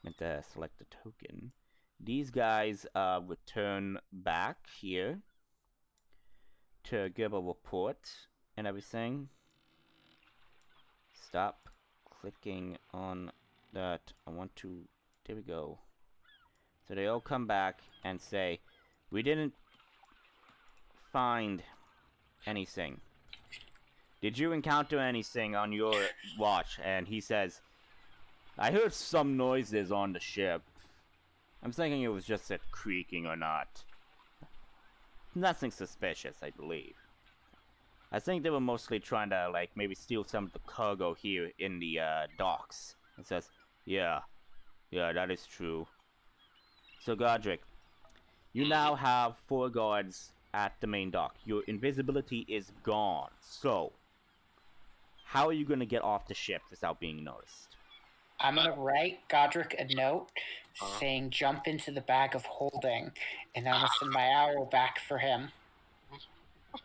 meant to select the token. These guys, return back here to give a report and everything. Stop clicking on that. I want to, there we go. So they all come back and say, we didn't find anything. Did you encounter anything on your watch? And he says, I heard some noises on the ship. I'm thinking it was just a creaking or not. Nothing suspicious, I believe. I think they were mostly trying to, maybe steal some of the cargo here in the, docks. It says, yeah, that is true. So, Godric, you now have 4 guards at the main dock. Your invisibility is gone. So, how are you going to get off the ship without being noticed? I'm going to write Godric a note saying jump into the bag of holding, and I'm going to send my owl back for him.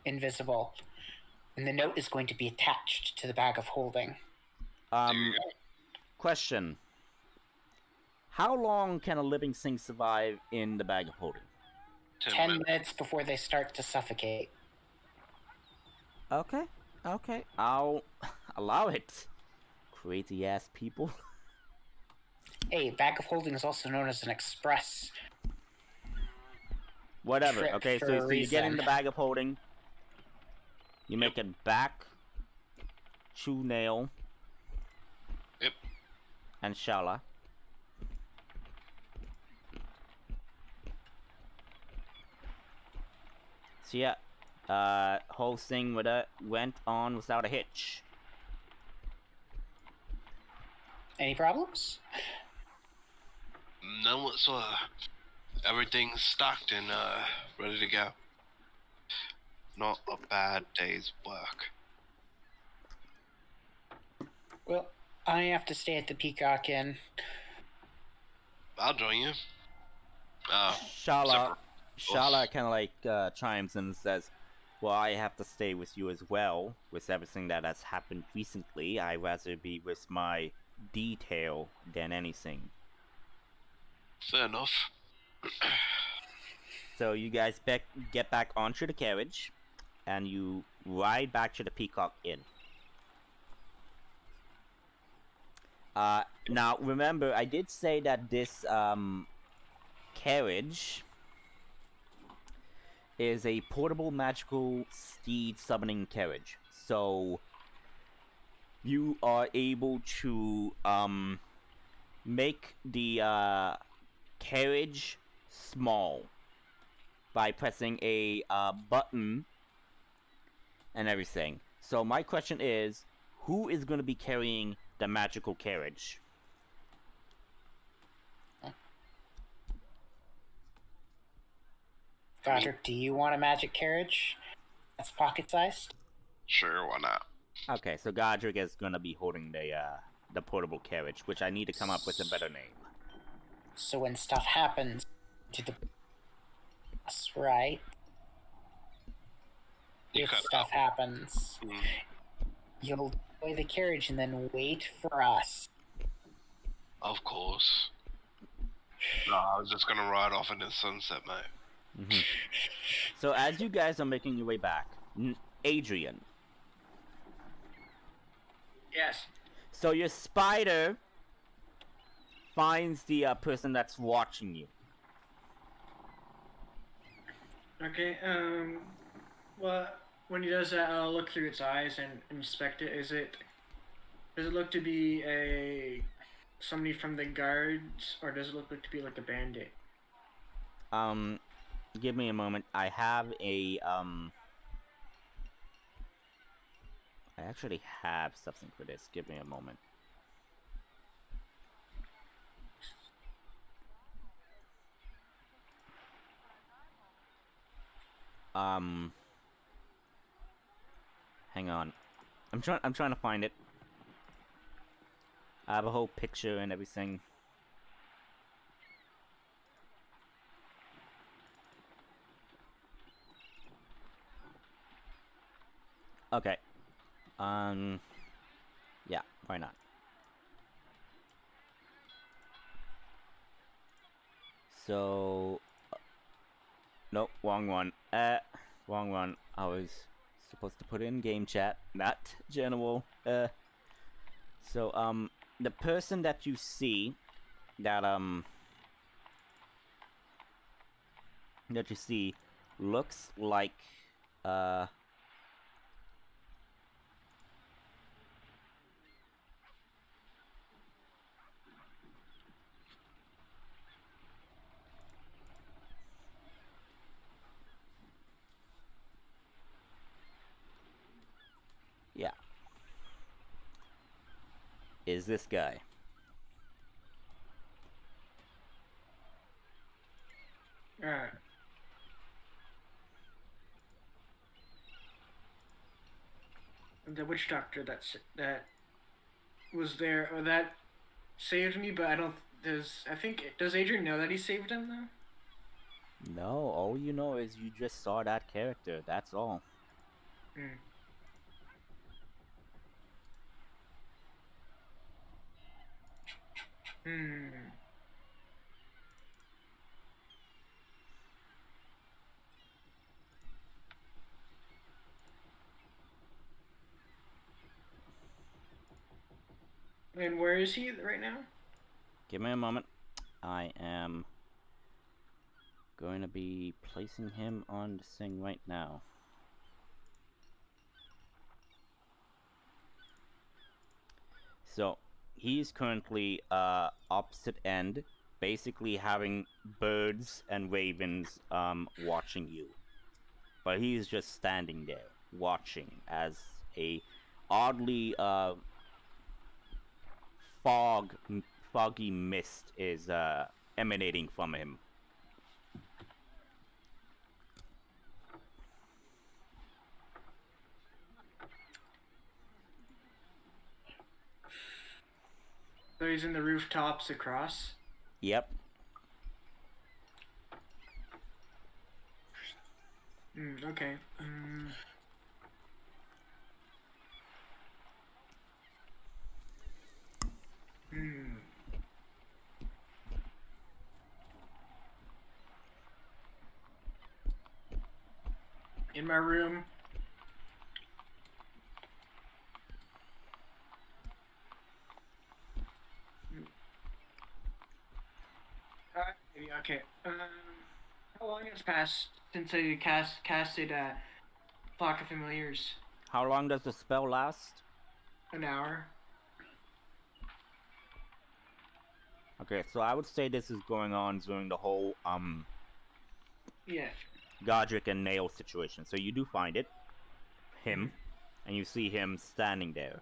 Invisible. And the note is going to be attached to the bag of holding. There you go. Question. How long can a living thing survive in the bag of holding? 10 minutes before they start to suffocate. Okay. I'll allow it. Crazy ass people. Hey, bag of holding is also known as an express. Whatever. Trip Okay, for so a you get in reason. the bag of holding. You make it back. Chew nail. Yep. And Shala. So yeah, whole thing went on without a hitch. Any problems? None whatsoever. Everything's stocked and ready to go. Not a bad day's work. Well, I have to stay at the Peacock Inn. I'll join you. Shala kind of like chimes in and says, "Well, I have to stay with you as well. With everything that has happened recently, I'd rather be with my detail than anything." Fair enough. So you guys get back onto the carriage, and you ride back to the Peacock Inn. Now remember, I did say that this carriage is a portable magical steed summoning carriage. So you are able to make the carriage small by pressing a button and everything. So my question is, who is going to be carrying the magical carriage? Godric, do you want a magic carriage that's pocket-sized? Sure, why not? Okay, so Godric is going to be holding the portable carriage, which I need to come up with a better name. So when stuff happens to the... That's right. You If cut stuff happens, you'll deploy the carriage and then wait for us. Of course. No, I was just gonna ride off into the sunset, mate. Mm-hmm. So as you guys are making your way back, Adrian. Yes. So your spider finds the person that's watching you. Okay. Well, when he does that, I'll look through its eyes and inspect it. Does it look to be somebody from the guards, or does it look to be like a bandit? Give me a moment. I have a I actually have something for this. Give me a moment. Hang on. I'm trying to find it. I have a whole picture and everything. Okay. Yeah, why not? So, nope, wrong one. Wrong one. I was supposed to put in game chat, not general. So, the person that you see, that you see, looks like, yeah, is this guy. Alright. The witch doctor that was there, or that saved me, but I don't. Does Adrian know that he saved him though? No, all you know is you just saw that character. That's all. Hmm. And where is he right now? Give me a moment. I am going to be placing him on the thing right now. So he's currently opposite end, basically having birds and ravens watching you. But he's just standing there watching as a oddly foggy mist is emanating from him. So he's in the rooftops across. Yep. Okay. In my room. Okay. How long has passed since I casted Flock of Familiars? How long does the spell last? An hour. Okay, so I would say this is going on during the whole Yeah. Godric and Nail situation. So you do find it, him, and you see him standing there.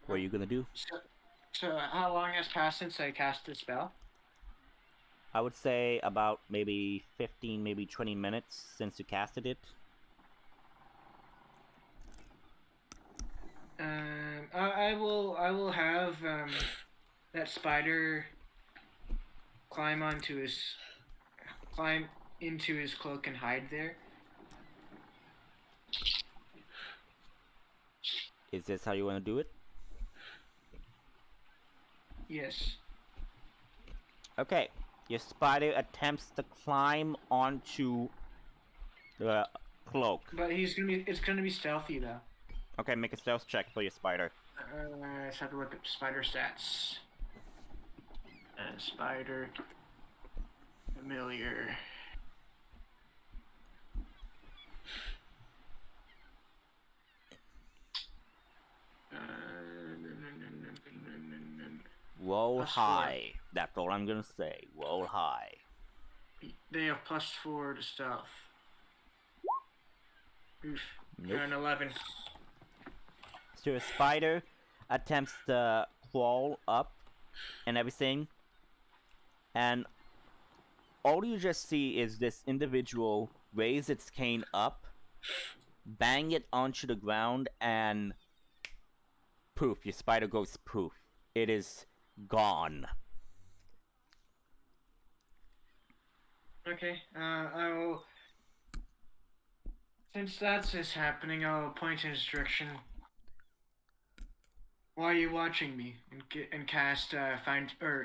What are you gonna do? So how long has passed since I cast the spell? I would say about maybe 15, maybe 20 minutes since you casted it. I will have that spider climb into his cloak and hide there. Is this how you want to do it? Yes. Okay, your spider attempts to climb onto the cloak. But it's gonna be stealthy though. Okay, make a stealth check for your spider. I just have to look at spider stats. Spider familiar. Roll +4. high. That's all I'm gonna say. Roll high. They have +4 to stealth. Oof. Nope. An 11. So your spider attempts to crawl up and everything, and all you just see is this individual raise its cane up, bang it onto the ground, and poof, your spider goes poof. It is gone. Okay, I will. Since that's is happening, I'll point in his direction. Why are you watching me? And cast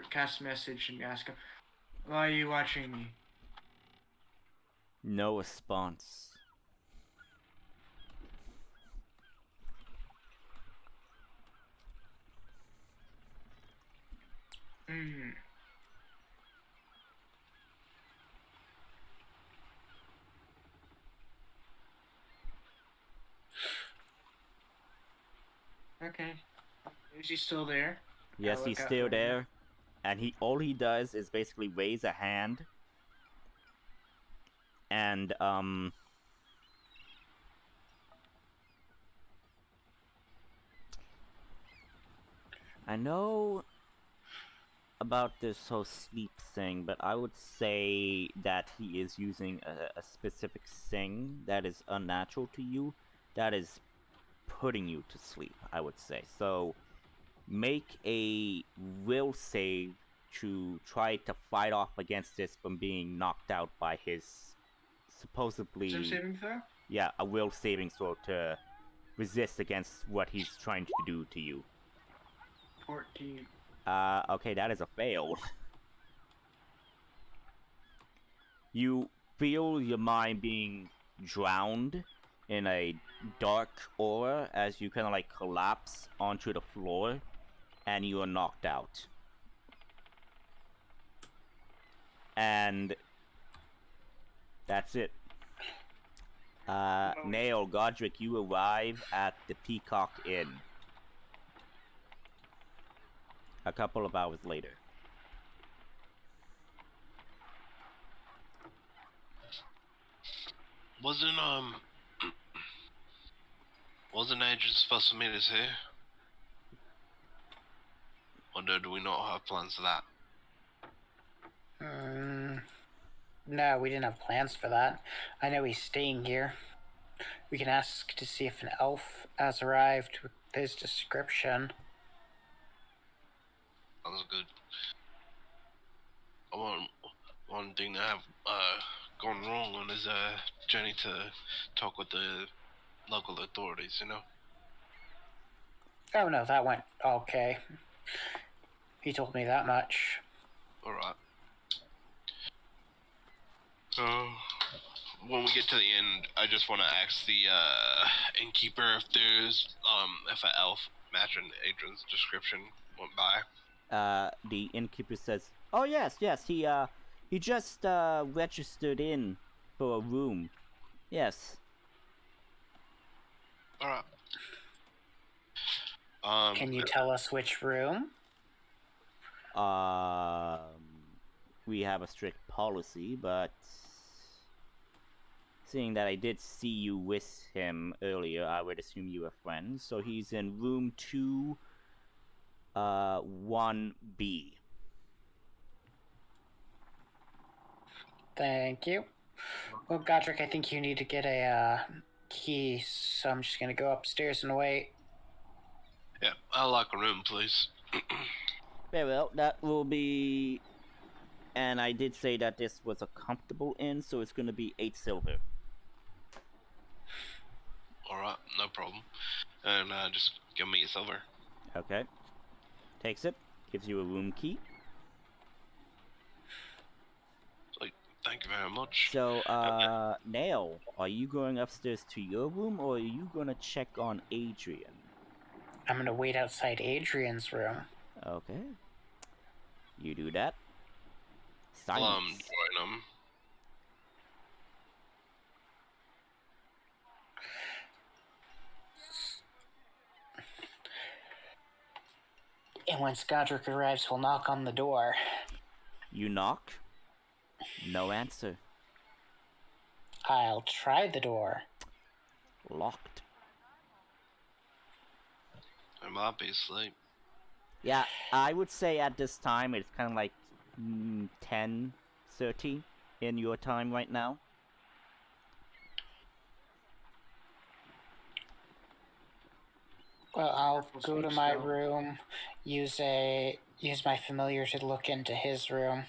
cast message and ask him, why are you watching me? No response. Okay. Is he still there? Yes, he's still there, and all he does is basically raise a hand, and I know about this whole sleep thing, but I would say that he is using a specific thing that is unnatural to you, that is putting you to sleep, I would say. So make a will save to try to fight off against this from being knocked out by his supposedly Sim saving throw? a will saving throw to resist against what he's trying to do to you. 14. Okay, that is a fail. You feel your mind being drowned in a dark aura as you kind of like collapse onto the floor and you are knocked out. And that's it. Nail, Godric, you arrive at the Peacock Inn a couple of hours later. Wasn't Adrian supposed to meet us here? Or do we not have plans for that? No, we didn't have plans for that. I know he's staying here. We can ask to see if an elf has arrived with his description. Sounds good. One thing to have gone wrong on his journey to talk with the local authorities, you know? Oh no, that went okay. He told me that much. Alright. So, when we get to the end, I just want to ask the innkeeper if there's, if an elf matching Adrian's description went by. The innkeeper says, "Oh yes, he just registered in for a room. Yes." Alright. Can you tell us which room? We have a strict policy, but seeing that I did see you with him earlier, I would assume you were friends. So he's in room 1B. Thank you. Well, Godric, I think you need to get a key, so I'm just gonna go upstairs and wait. Yeah, I'd like a room, please. Very well, that will be... And I did say that this was a comfortable inn, so it's going to be 8 silver. Alright, no problem. And just give me a silver. Okay. Takes it, gives you a room key. Thank you very much. So, Nail, are you going upstairs to your room, or are you going to check on Adrian? I'm gonna wait outside Adrian's room. Okay. You do that. Silence. Join him. And once Godric arrives, we'll knock on the door. You knock. No answer. I'll try the door. Locked. I might be asleep. Yeah, I would say at this time it's kind of like 10:30 in your time right now. Well, I'll go to my room, use my familiar to look into his room.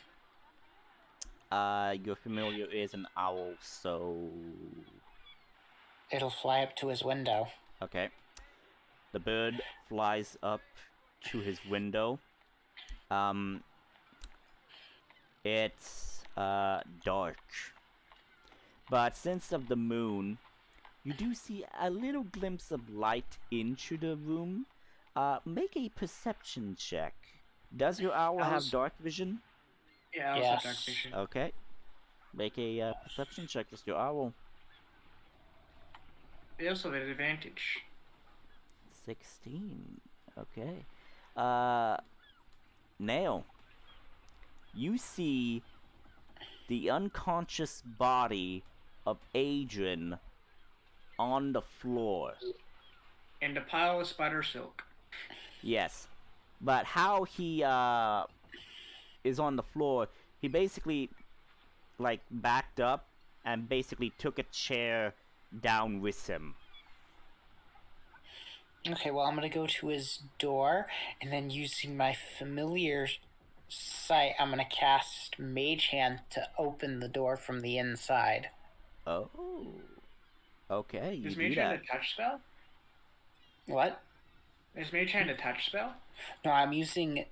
Your familiar is an owl, so... It'll fly up to his window. Okay. The bird flies up to his window. It's dark. But since of the moon, you do see a little glimpse of light into the room. Make a perception check. Does your owl have dark vision? Yeah, I also have dark vision. Okay. Make a perception check with your owl. They also have an advantage. 16. Okay. Nail. You see the unconscious body of Adrian on the floor. And a pile of spider silk. Yes. But how he is on the floor, he basically like backed up and basically took a chair down with him. Okay, well, I'm gonna go to his door, and then using my familiar sight, I'm gonna cast Mage Hand to open the door from the inside. Oh. Okay, you Is do Mage Hand a that. touch spell? What? Is Mage Hand a touch spell? No, I'm using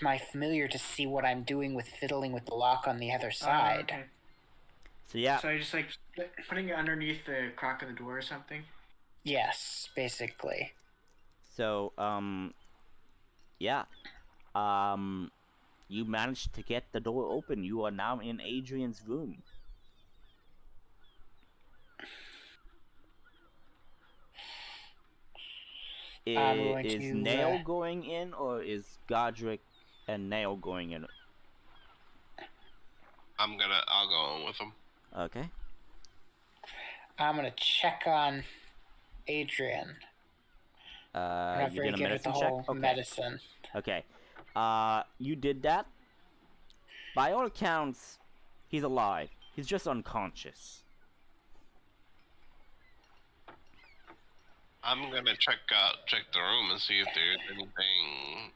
my familiar to see what I'm doing with fiddling with the lock on the other side. Okay. So yeah, So I just like putting it underneath the crack of the door or something. Yes, basically. so yeah. You managed to get the door open. You are now in Adrian's room. I'm going Is to, Nail going in, or is Godric and Nail going in? I'll go in with him. Okay. I'm gonna check on Adrian. I'm You after did I a give it the medicine check? whole Okay. medicine. Okay. You did that. By all accounts, he's alive. He's just unconscious. I'm gonna check the room and see if there's anything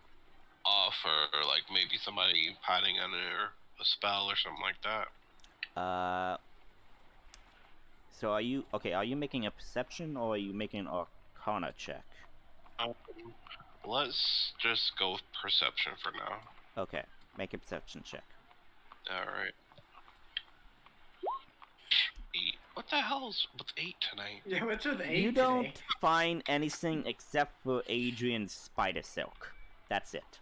off or like maybe somebody hiding under a spell or something like that. So are you making a perception or are you making an arcana check? Let's just go with perception for now. Okay, make a perception check. Alright. 8. What the hell's with 8 tonight? Yeah, what's with 8 You today? don't find anything except for Adrian's spider silk. That's it.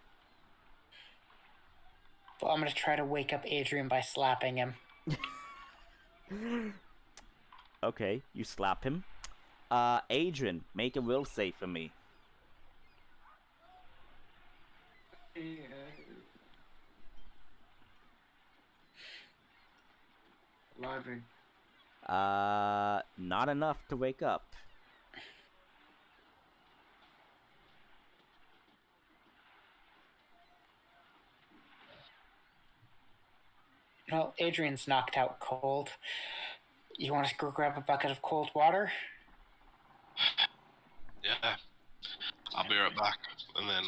Well, I'm gonna try to wake up Adrian by slapping him. Okay, you slap him. Adrian, make a will save for me. Lively. Not enough to wake up. Well, Adrian's knocked out cold. You want to go grab a bucket of cold water? Yeah. I'll be right back. And then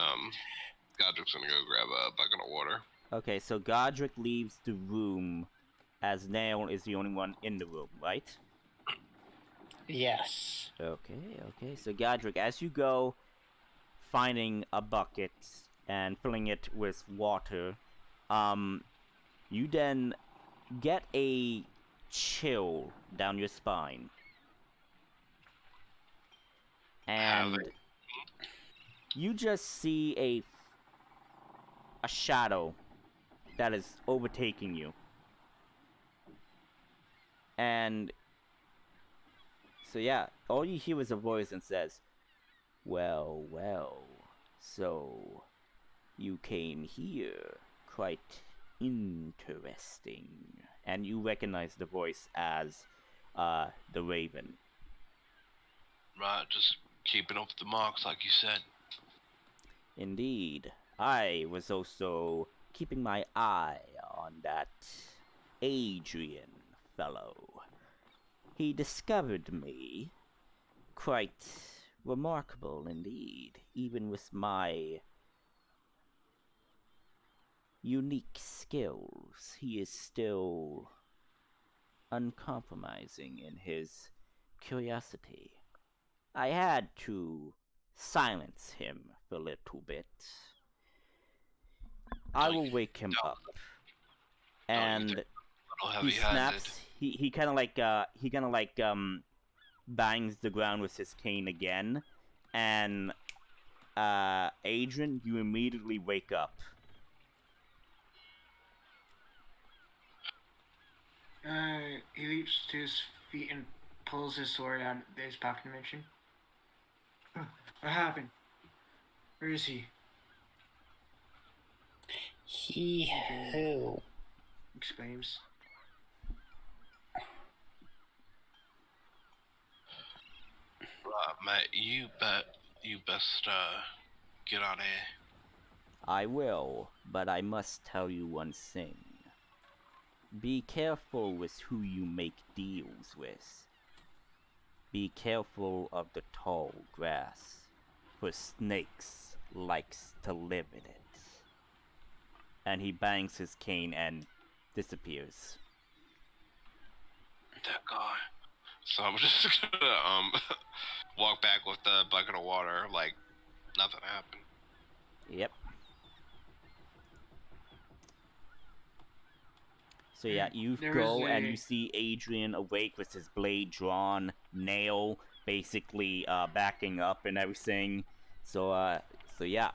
Godric's gonna go grab a bucket of water. Okay, so Godric leaves the room as Nail is the only one in the room, right? Yes. Okay. So Godric, as you go finding a bucket and filling it with water, you then get a chill down your spine. And you just see a shadow that is overtaking you. And so yeah, all you hear is a voice and says, well, so you came here. Quite interesting. And you recognize the voice as the Raven. Right, just keeping up with the marks like you said. Indeed. I was also keeping my eye on that Adrian fellow. He discovered me. Quite remarkable indeed, even with my unique skills. He is still uncompromising in his curiosity. I had to silence him for a little bit. I will wake him up. And he snaps. He kind of like bangs the ground with his cane again, and Adrian, you immediately wake up. He leaps to his feet and pulls his sword out of his pocket dimension. What happened? Where is he? He who? Exclaims. Mate, you best get on here. I will, but I must tell you one thing. Be careful with who you make deals with. Be careful of the tall grass, for snakes likes to live in it. and he bangs his cane and disappears. That guy. So I'm just gonna walk back with the bucket of water like nothing happened. Yep. So yeah, you There go was and a- you see Adrian awake with his blade drawn, nail basically backing up and everything. So yeah.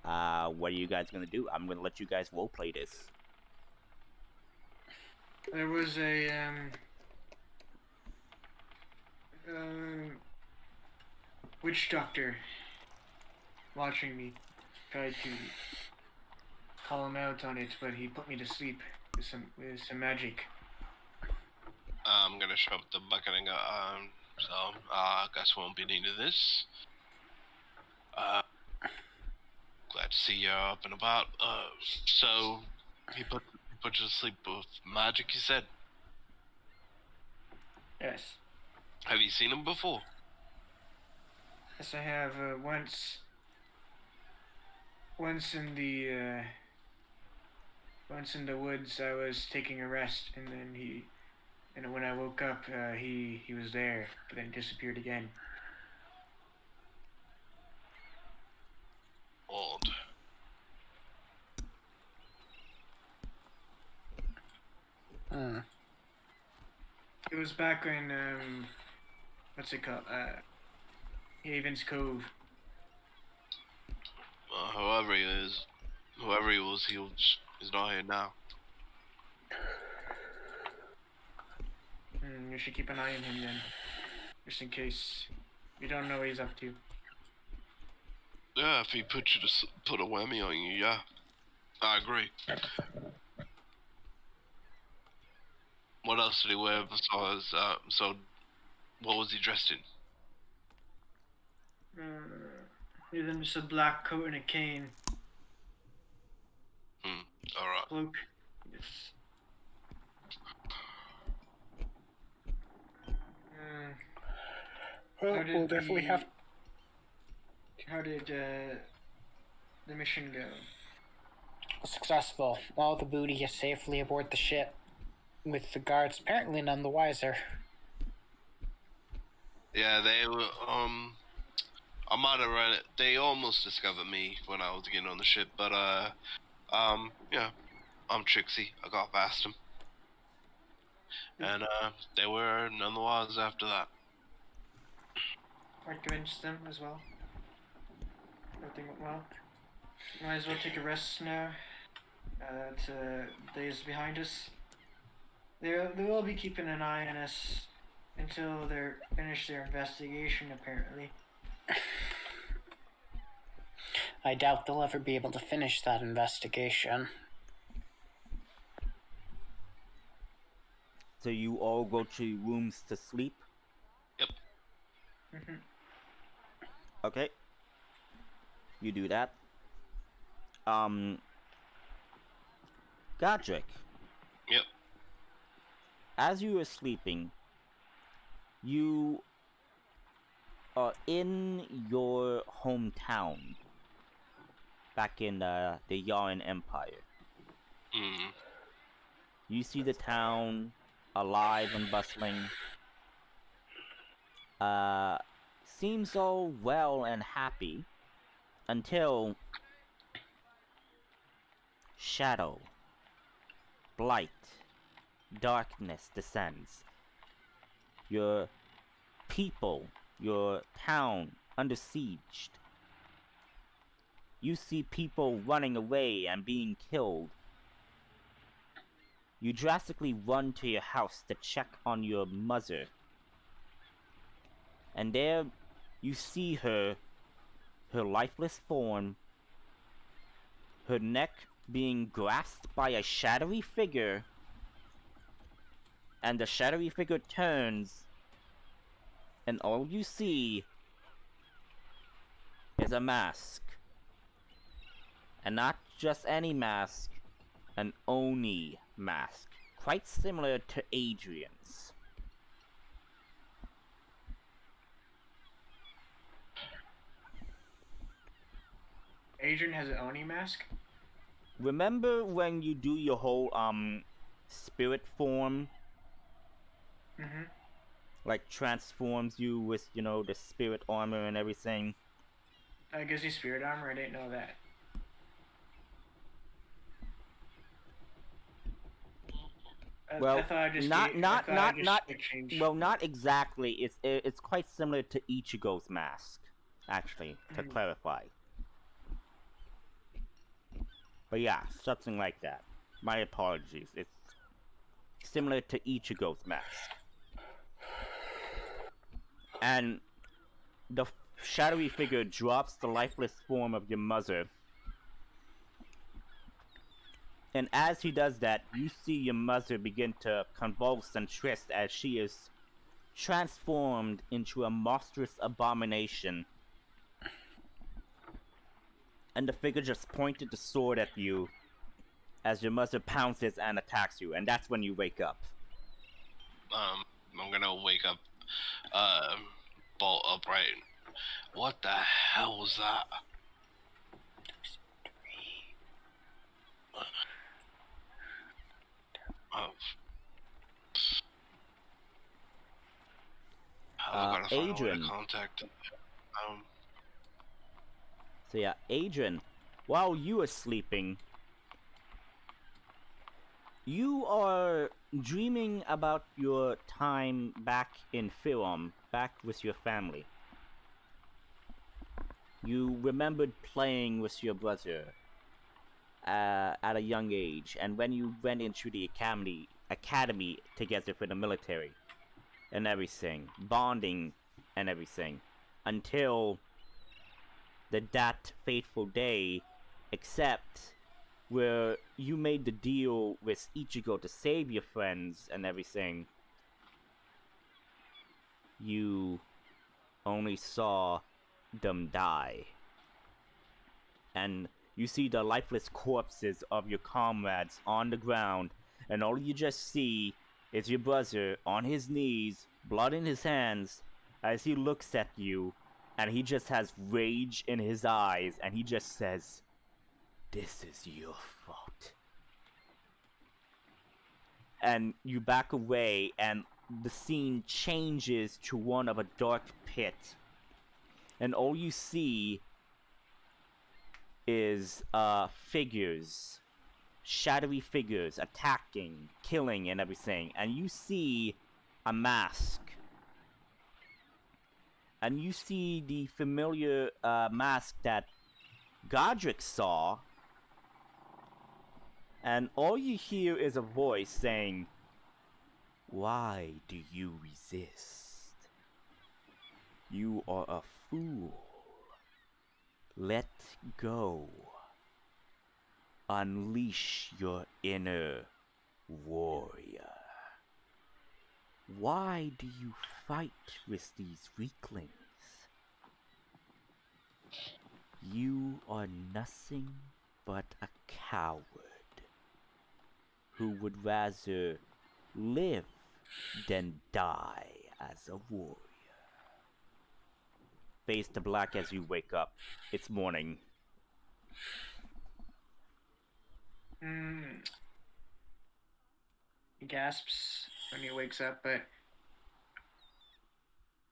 What are you guys gonna do? I'm gonna let you guys roleplay this. There was a witch doctor watching me. Tried to call him out on it, but he put me to sleep with some magic. I'm gonna show up the bucket and go, so, I guess we won't be needing this. Glad to see you're up and about. So, he put you to sleep with magic, you said? Yes. Have you seen him before? Yes, I have once in the woods. I was taking a rest, and then when I woke up, he was there, but then disappeared again. Odd. It was back in what's it called? Haven's Cove. Whoever he was, he's not here now. You should keep an eye on him then, just in case. You don't know what he's up to. Yeah, if he put a whammy on you, yeah. I agree. What else did he wear besides, so, what was he dressed in? He's in just a black coat and a cane. Alright. Cloak. Yes. Well, we'll definitely have. How did the mission go? Successful. All the booty is safely aboard the ship, with the guards apparently none the wiser. Yeah, they were, I might have run it. They almost discovered me when I was getting on the ship, but, yeah. I'm Trixie. I got past them. And, they were none the wiser after that. I convinced them as well. Everything went well. Might as well take a rest now. The day is behind us. They will be keeping an eye on us until they're finished their investigation, apparently. I doubt they'll ever be able to finish that investigation. So you all go to rooms to sleep? Yep. Okay. You do that. Godric. Yep. As you are sleeping, you are in your hometown back in the Yarn Empire. You see the town alive and bustling. Seems all well and happy until shadow, blight, darkness descends. Your people, your town under siege. You see people running away and being killed. You drastically run to your house to check on your mother. And there you see her lifeless form, her neck being grasped by a shadowy figure, and the shadowy figure turns, and all you see is a mask. And not just any mask, an Oni mask, quite similar to Adrian's. Adrian has an Oni mask? remember when you do your whole spirit form, Mm-hmm. like transforms you with, you know, the spirit armor and everything? Gives you spirit armor. I didn't know that. Well, I thought I just not gave, I not thought I not just not exchanged. well, not exactly. It's quite similar to Ichigo's mask, actually, to clarify. But yeah, something like that. My apologies. It's similar to Ichigo's mask. And the shadowy figure drops the lifeless form of your mother. And as he does that, you see your mother begin to convulse and twist as she is transformed into a monstrous abomination. And the figure just pointed the sword at you as your mother pounces and attacks you, and that's when you wake up. I'm gonna wake up, bolt upright. What the hell was that? Oh. I gotta find a way to Adrian. contact. So yeah, Adrian, while you are sleeping, you are dreaming about your time back in film, back with your family. You remembered playing with your brother at a young age, and when you went into the academy together for the military and everything, bonding and everything, until that fateful day, except where you made the deal with Ichigo to save your friends and everything. You only saw them die. And you see the lifeless corpses of your comrades on the ground, and all you just see is your brother on his knees, blood in his hands, as he looks at you, and he just has rage in his eyes, and he just says, "This is your fault." And you back away, and the scene changes to one of a dark pit. And all you see is figures, shadowy figures attacking, killing, and everything. And you see a mask. And you see the familiar mask that Godric saw. And all you hear is a voice saying, "Why do you resist? You are a fool. Let go. Unleash your inner warrior. Why do you fight with these weaklings? You are nothing but a coward who would rather live than die as a warrior." Face to black as you wake up. It's morning. He gasps when he wakes up, but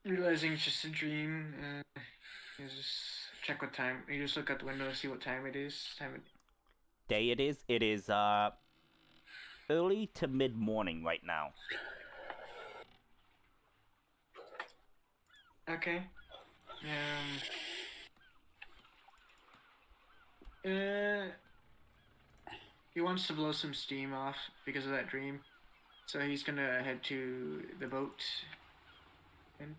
realizing it's just a dream, you just check what time. You just look out the window to see what time it is. Day it is. It is early to mid morning right now. Okay. He wants to blow some steam off because of that dream, so he's gonna head to the boat. And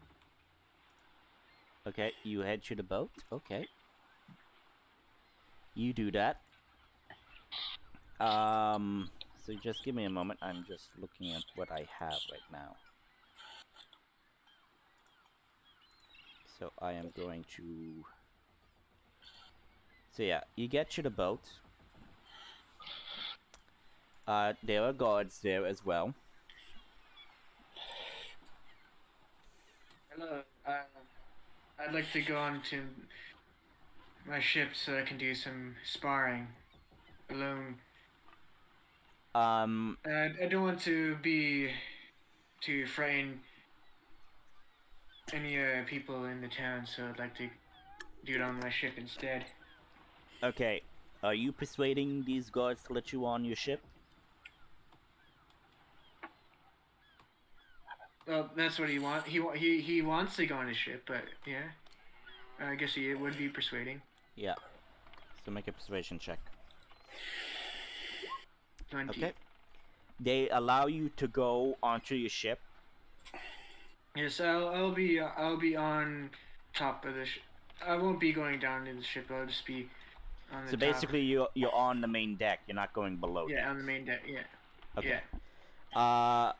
Okay, you head to the boat. Okay. You do that. So just give me a moment. I'm just looking at what I have right now. So I am going to... So yeah, you get to the boat. There are guards there as well. hello, I'd like to go on to my ship so I can do some sparring. alone. Um, I don't want to frighten any people in the town, so I'd like to do it on my ship instead. okay. Are you persuading these guards to let you on your ship? Well, that's what he wants. He wants to go on his ship, but yeah, I guess he would be persuading. Yeah. So make a persuasion check. 20. Okay. They allow you to go onto your ship. Yes, I'll be on top of the ship. I won't be going down in the ship. I'll just be on the So top. basically, you're on the main deck. You're not going below deck. Yeah, on the main deck. Yeah. Okay. Yeah.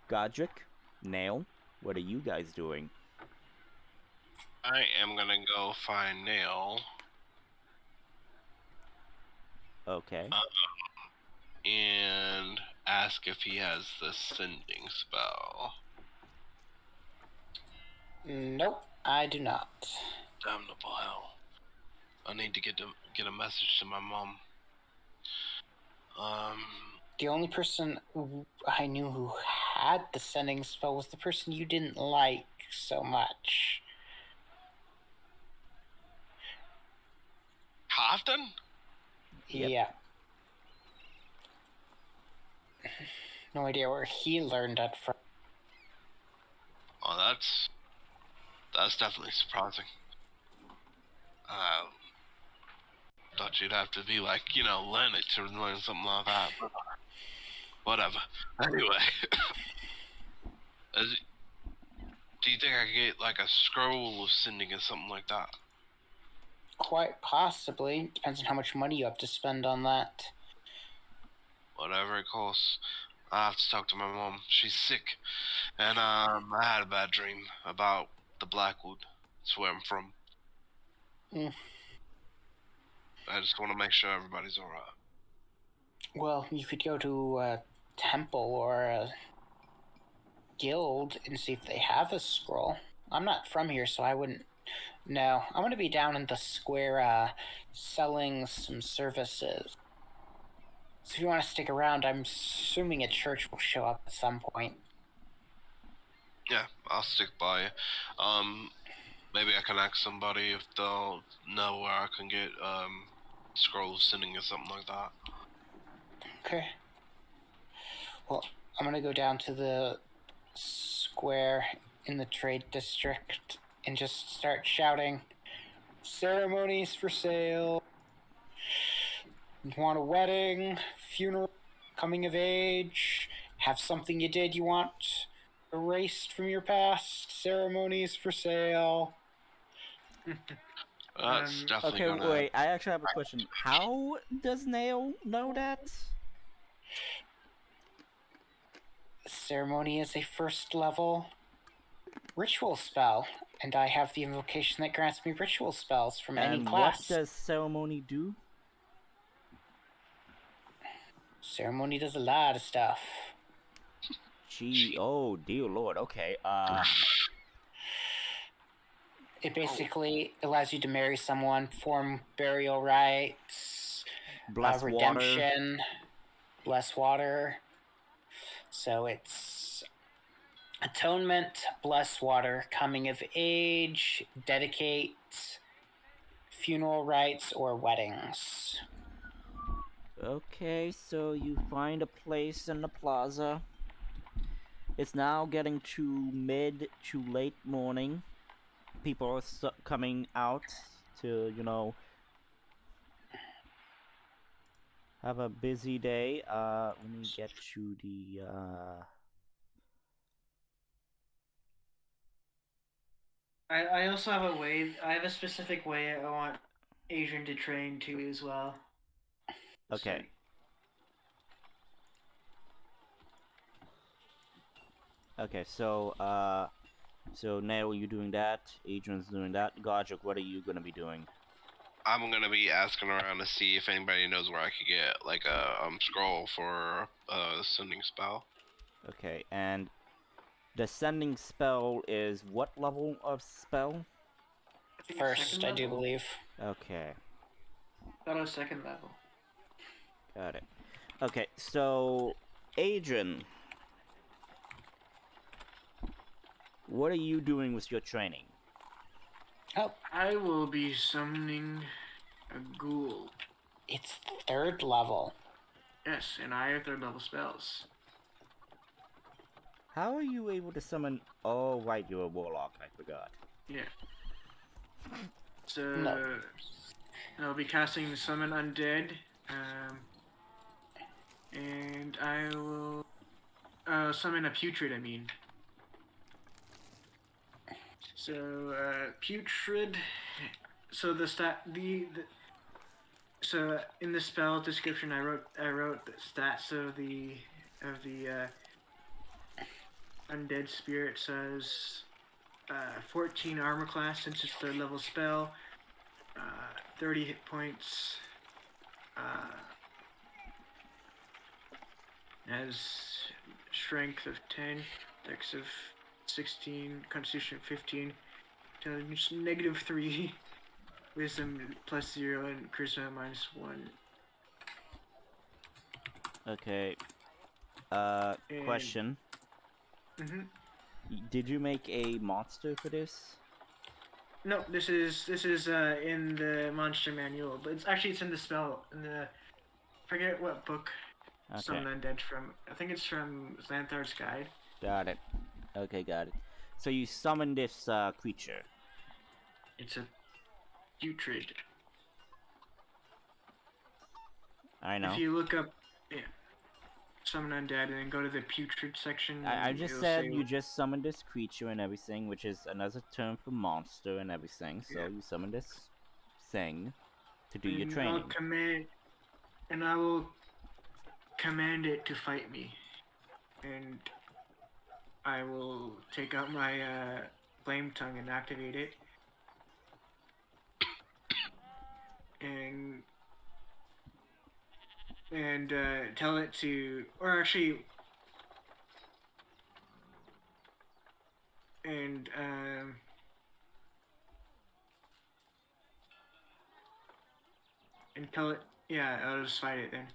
Godric, Nail, what are you guys doing? I am gonna go find Nail. Okay. And ask if he has the sending spell. Nope, I do not. Damnable hell. I need to get a message to my mom. The only person I knew who had the sending spell was the person you didn't like so much. Houghton? Yep. Yeah. No idea where he learned that from. Oh, that's definitely surprising. Thought you'd have to be like, Leonard to learn something like that. But whatever. Anyway. Do you think I could get like a scroll of sending or something like that? Quite possibly. Depends on how much money you have to spend on that. Whatever it costs. I have to talk to my mom. She's sick. And I had a bad dream about the Blackwood. That's where I'm from. I just want to make sure everybody's alright. Well, you could go to a temple or a guild and see if they have a scroll. I'm not from here, so I wouldn't know. I'm going to be down in the square selling some services. So if you want to stick around, I'm assuming a church will show up at some point. Yeah, I'll stick by you. Maybe I can ask somebody if they'll know where I can get scroll of sending or something like that. Okay. Well, I'm going to go down to the square in the trade district and just start shouting, ceremonies for sale. You want a wedding, funeral, coming of age, have something you did you want erased from your past, ceremonies for sale. That's definitely Okay, gonna... wait, I actually have a question. How does Nail know that? Ceremony is a first level ritual spell, and I have the invocation that grants me ritual spells from any class. What does ceremony do? Ceremony does a lot of stuff. Gee, oh dear lord, okay, It basically allows you to marry someone, perform burial rites, bless redemption, water. bless water. So it's atonement, bless water, coming of age, dedicate, funeral rites, or weddings. Okay, so you find a place in the plaza. It's now getting to mid to late morning. People are coming out to, have a busy day. Let me get to the, I also have a way. I have a specific way I want Adrian to train to as well. Okay. Okay, so Nail, you doing that? Adrian's doing that. Godric, what are you gonna be doing? I'm gonna be asking around to see if anybody knows where I could get like a scroll for sending spell. Okay, and the sending spell is what level of spell? First, I do believe. Okay. That was second level. Got it. Okay, so Adrian, what are you doing with your training? Oh, I will be summoning a ghoul. it's 3rd level. Yes, and I have 3rd level spells. How are you able to summon? Oh, right, you're a warlock. I forgot. Yeah. So No. I'll be casting Summon Undead, and I will summon a Putrid. I mean. So Putrid. So so in the spell description, I wrote the stats of the undead spirit. Says 14 armor class since it's 3rd level spell, 30 hit points, has strength of 10, dex of 16, constitution of 15, intelligence -3, wisdom +0, and charisma -1. Okay. And- Question. Mhm. Did you make a monster for this? No, this is in the monster manual, but it's in the spell in the forget what book. Okay. Summon Undead from. I think it's from Xanthar's Guide. Got it. Okay, got it. So you summon this creature. It's a putrid. I know. If you look up, Summon Undead and then go to the putrid section. I just it'll said say- you just summoned this creature and everything, which is another term for monster and everything. So Yeah. you summon this thing to do your and training. I will command it to fight me, and I will take out my flame tongue and activate it, and tell it to, or actually, and tell it, yeah, I'll just fight it then.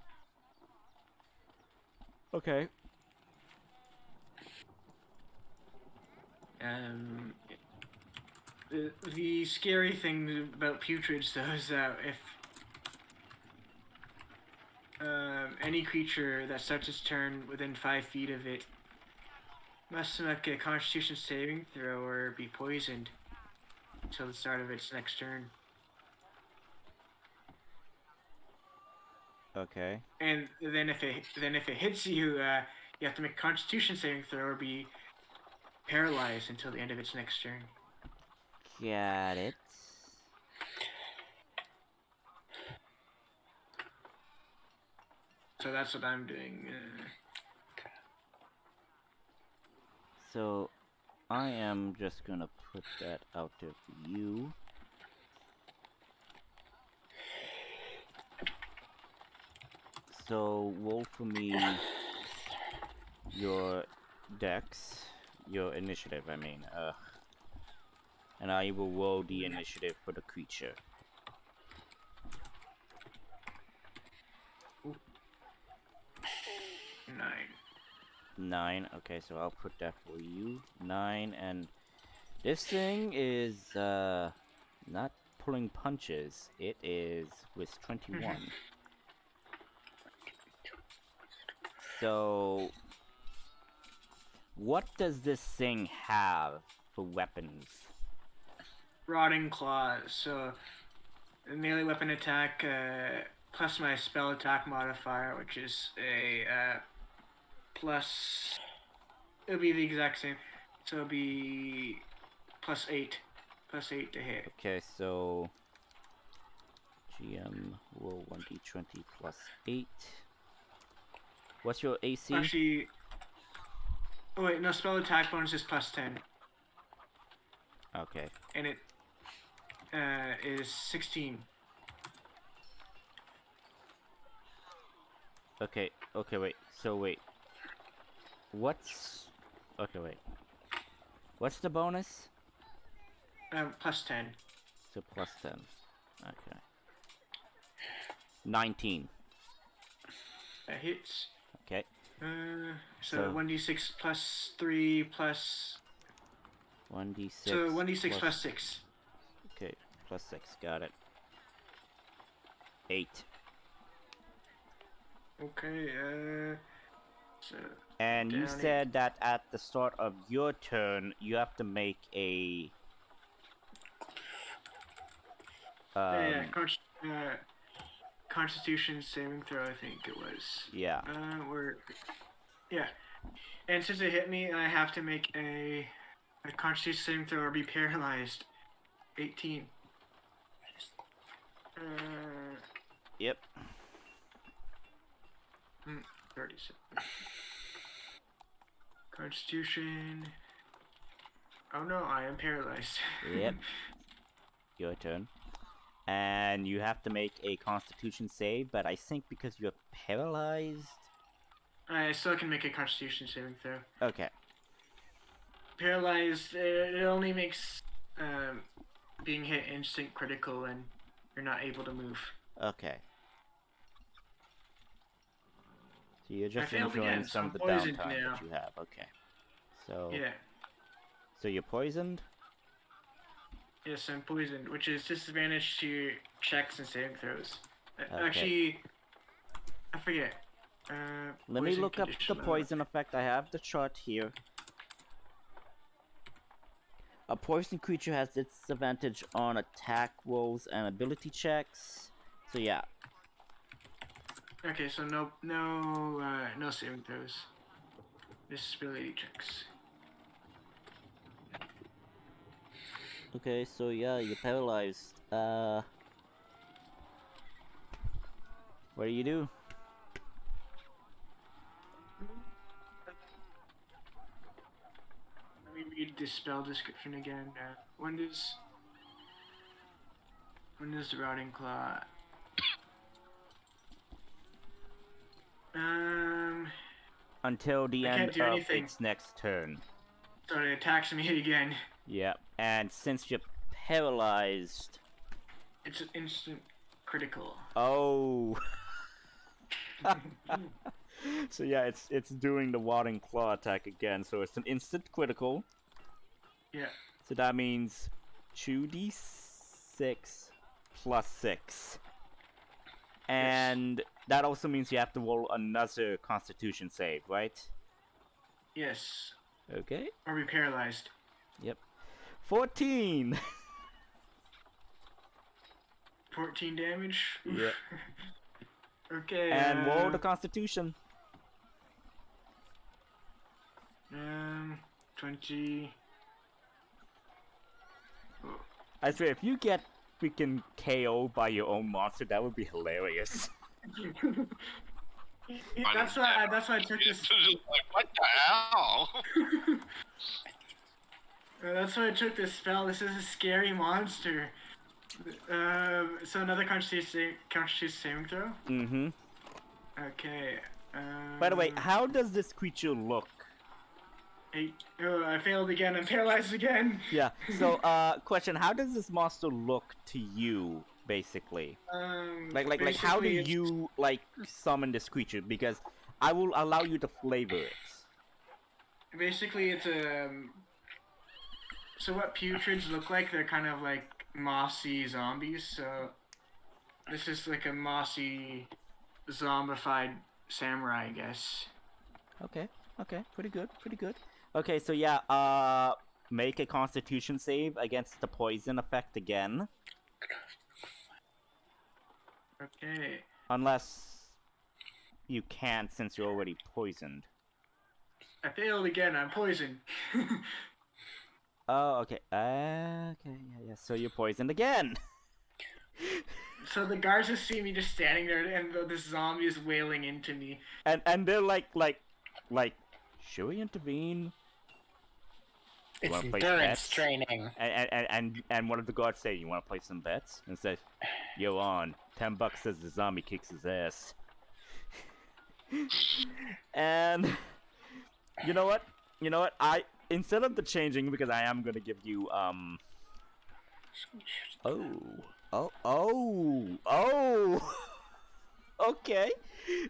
Okay. The scary thing about putrids though is that if any creature that starts its turn within 5 feet of it must make a Constitution saving throw or be poisoned until the start of its next turn. Okay. And then if it hits you, you have to make a Constitution saving throw or be paralyzed until the end of its next turn. Got it. So that's what I'm doing. So I am just gonna put that out there for you. So roll for me your dex, your initiative, I mean, and I will roll the initiative for the creature. Nine. 9, okay, so I'll put that for you. 9, and this thing is, not pulling punches. It is with 21. So, what does this thing have for weapons? Rotting Claws. So, a melee weapon attack plus my spell attack modifier, which is a plus. It'll be the exact same. So it'll be +8. +8 to hit. Okay, so GM roll 1d20 plus 8. What's your AC? Actually. Oh wait, no, spell attack bonus is +10. Okay. And it is 16. Okay, wait. So wait. What's... Okay, wait. What's the bonus? +10. So plus 10. Okay. 19. That hits. Okay. So 1d6 plus 3 plus. 1d6. So 1d6 plus 6. Okay, plus 6. Got it. 8. Okay. So. And you down said that at the start of your turn, you have to make a. Constitution saving throw, I think it was. Yeah. Yeah. And since it hit me, I have to make a Constitution saving throw or be paralyzed. 18. Yep. 37. Constitution. Oh no, I am paralyzed. Yep. Your turn. And you have to make a Constitution save, but I think because you're paralyzed. I still can make a Constitution saving throw. Okay. Paralyzed, it only makes being hit instant critical and you're not able to move. Okay. So you're just failed enjoying again, so some I'm of the poisoned downtime now. that you have. Okay. So. Yeah. So you're poisoned? Yes, I'm poisoned, which is disadvantage to checks and saving throws. Okay. Actually, I forget. Let me poison look up the condition. poison effect. I have the chart here. A poison creature has disadvantage on attack rolls and ability checks. So yeah. Okay, so no saving throws. Disability checks. Okay, so yeah, you're paralyzed. What do you do? Let me read the spell description again. When does the Routing Claw? Until the I end can't do of anything. its next turn. So it attacks me again. Yep, and since you're paralyzed. It's an instant critical. Oh. So yeah, it's doing the Wadding Claw attack again. So it's an instant critical. Yeah. So that means 2d6 plus 6. And that also means you have to roll another Constitution save, right? Yes. Okay. Or be paralyzed. Yep. 14! 14 damage? Yeah. Okay. And roll the Constitution. 20. I swear, if you get freaking KO by your own monster, that would be hilarious. That's why I took this. Like, what the hell? That's why I took this spell. This is a scary monster. So another Constitution saving throw. Mm-hmm. Okay. By the way, how does this creature look? 8. Oh, I failed again. I'm paralyzed again. Yeah. So, question: how does this monster look to you, basically? Like, how do basically you summon this creature? Because I will allow you to flavor it. Basically, it's a. So what putrids look like? They're kind of like mossy zombies. So this is like a mossy, zombified samurai, I guess. Okay. Okay. Pretty good. Pretty good. Okay. So yeah. Make a Constitution save against the poison effect again. Okay. Unless you can't, since you're already poisoned. I failed again. I'm poisoned. Oh, okay. Okay, yeah. So you're poisoned again. So the guards just see me just standing there, and this zombie is wailing into me. And they're like, should we intervene? You It's wanna play endurance bets? training. And one of the guards say, "You want to play some bets?" And says, "Yo, on $10 says the zombie kicks his ass." And you know what? Instead of the changing, because I am gonna give you Oh. Okay.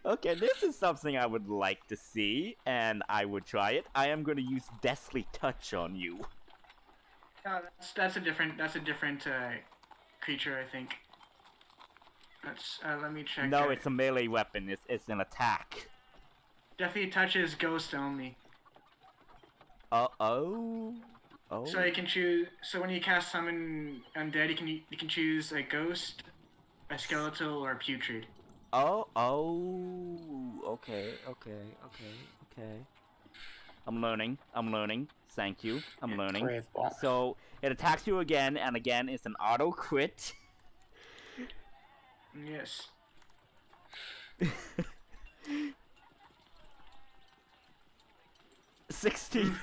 Okay, this is something I would like to see, and I would try it. I am going to use Deathly Touch on you. Oh, that's a different creature, I think. Let's let me check. No, it's a melee weapon. It's an attack. Definitely touches ghost only. Oh. So you can choose. So when you cast summon undead, you can choose a ghost, a skeletal, or a putrid. Oh. Okay. I'm learning. Thank you. I'm learning. Brave ball. So it attacks you again, and again it's an auto crit. Yes. 16.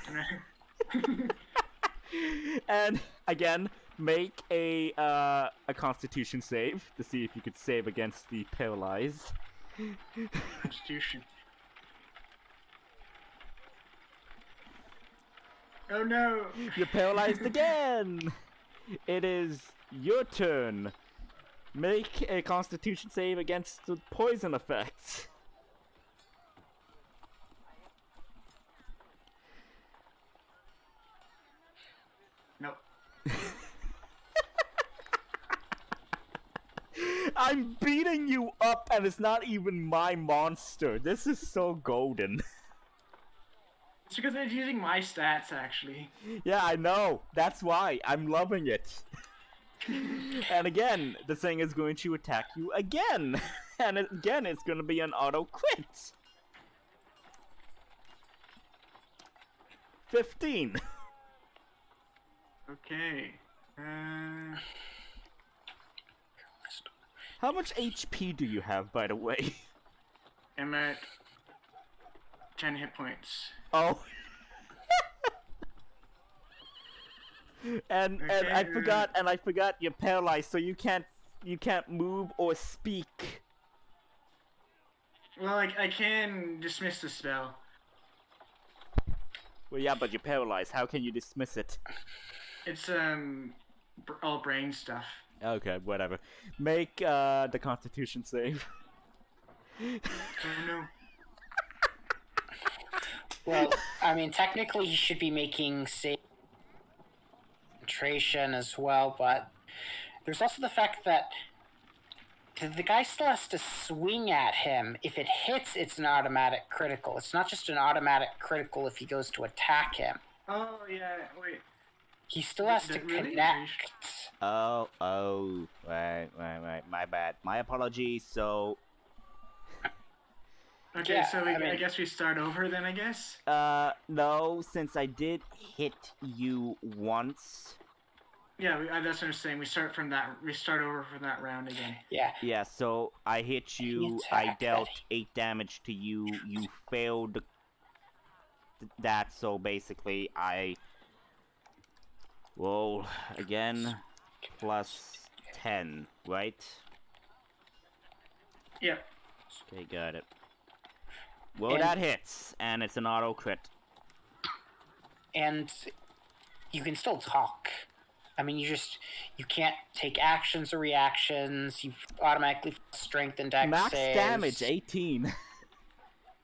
And again, make a Constitution save to see if you could save against the paralyzed. Constitution. Oh no! You're paralyzed again. It is your turn. Make a Constitution save against the poison effect. Nope. I'm beating you up, and it's not even my monster. This is so golden. It's because it's using my stats, actually. Yeah, I know. That's why. I'm loving it. And again, the thing is going to attack you again. And again, it's going to be an auto crit. 15. Okay. How much HP do you have, by the way? I'm at 10 hit points. Oh. and I forgot you're paralyzed, so you can't move or speak. Well, I can dismiss the spell. Well, yeah, but you're paralyzed. How can you dismiss it? It's all brain stuff. Okay, whatever. Make the Constitution save. Oh no. Well, I mean, technically he should be making concentration as well, but there's also the fact that the guy still has to swing at him. If it hits, it's an automatic critical. It's not just an automatic critical if he goes to attack him. Oh yeah. Wait. He still has to Really? connect. Oh, right. My bad. My apologies. So, Okay, Yeah, so I I mean- guess we start over then, I guess? no, since I did hit you once. Yeah, that's what I'm saying. We start over from that round again. Yeah. Yeah, so I hit you, attack I dealt that. 8 damage to you, you failed that, so basically I roll again, plus 10, right? Yep. Okay, got it. Well, And- that hits, and it's an auto crit. And you can still talk. I mean, you can't take actions or reactions. You automatically strengthen dex Max saves. damage, 18.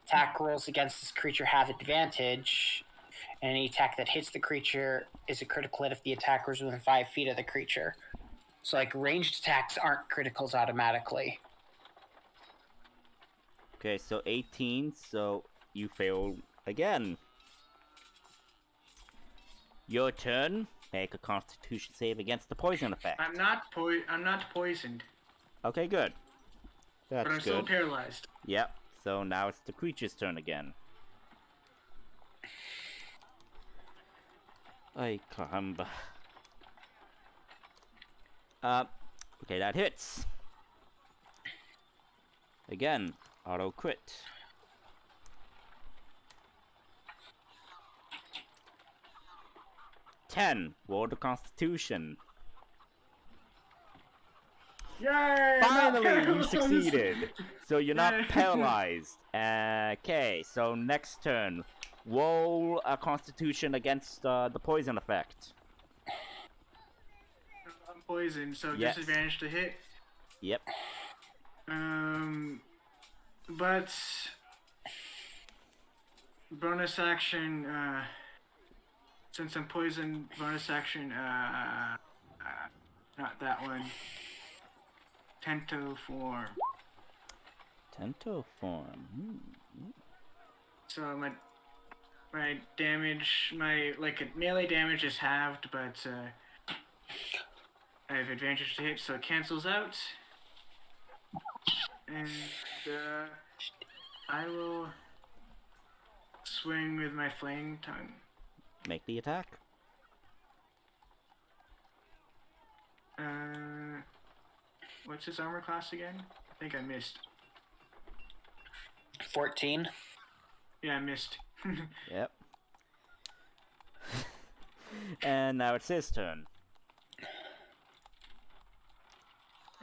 Attack rolls against this creature have advantage. And any attack that hits the creature is a critical hit if the attacker is within 5 feet of the creature. So, like, ranged attacks aren't criticals automatically. Okay, so 18, so you fail again. Your turn. Make a Constitution save against the poison effect. I'm not poisoned, Okay, good. That's but I'm good. still paralyzed. Yep. So now it's the creature's turn again. Ay, caramba. Okay, that hits. Again, auto crit. Ten. Roll the Constitution. Yay! Finally, you succeeded. So you're not Yay. paralyzed. Okay, so next turn. Roll a Constitution against the poison effect. I'm poisoned, so Yes. disadvantage to hit. Yep. But bonus action, since I'm poisoned, bonus action, not that one. Tento form. Tento form. So my damage, my melee damage is halved, but I have advantage to hit, so it cancels out. And I will swing with my flame tongue. Make the attack. What's his armor class again? I think I missed. 14. Yeah, I missed. Yep. And now it's his turn.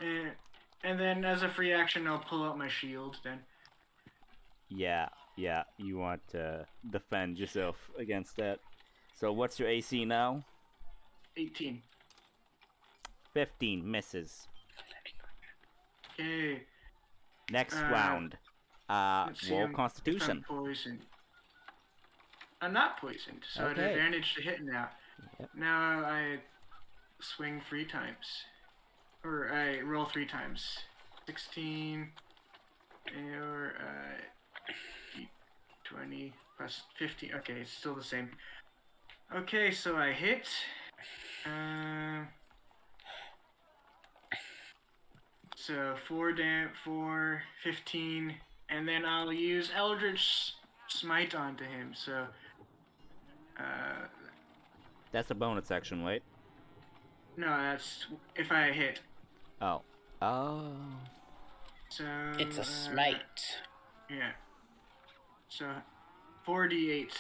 And then as a free action, I'll pull out my shield then. Yeah, you want to defend yourself against that. So what's your AC now? 18. 15 misses. Okay. Next round. Roll Constitution. I'm poisoned. I'm not poisoned, so I have Okay. advantage to hit now. Yep. Now I swing 3 times. Or I roll 3 times. 16 or 20 plus 15. Okay, it's still the same. Okay, so I hit. So 4, 15, and then I'll use Eldritch Smite onto him. So That's a bonus action, right? no, that's if I hit. Oh. Oh. So It's a smite. Yeah. So 4d8.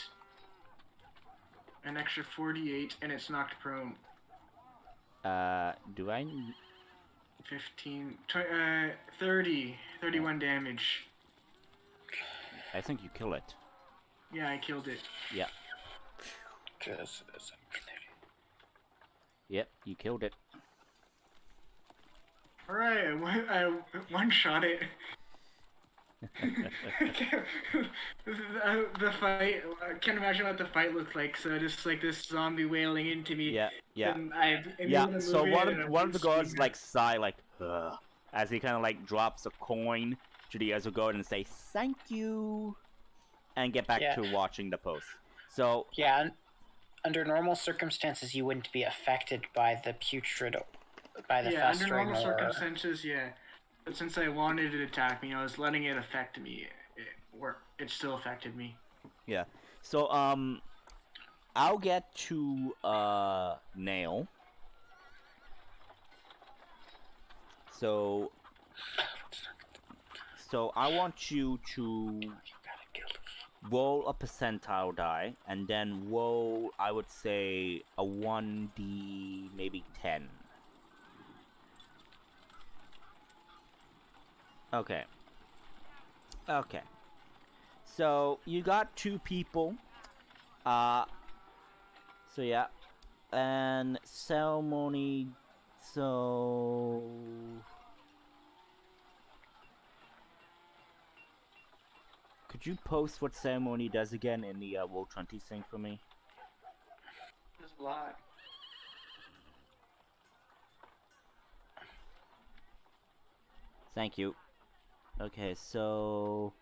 An extra 4d8, and it's knocked prone. Do I... 15, 31 damage. I think you kill it. Yeah, I killed it. Yeah. Yep, you killed it. Alright, I one-shot it. The fight, I can't imagine what the fight looked like, so just like this zombie wailing into me. Yeah. And So one of the guards like sigh like, ugh, as he kind of like drops a coin to the other guard and say thank you, and get back to watching the post. So yeah, under normal circumstances, you wouldn't be affected by the putrid, by the under festering. normal circumstances, yeah. But since I wanted it to attack me, I was letting it affect me. It still affected me. yeah. So I'll get to Nail. So I want you to roll a percentile die, and then roll, I would say, a 1d, maybe 10. Okay. So you got 2 people. So yeah. And ceremony, so... Could you post what ceremony does again in the Roll20 thing for me? There's a lot. Thank you. Okay, so...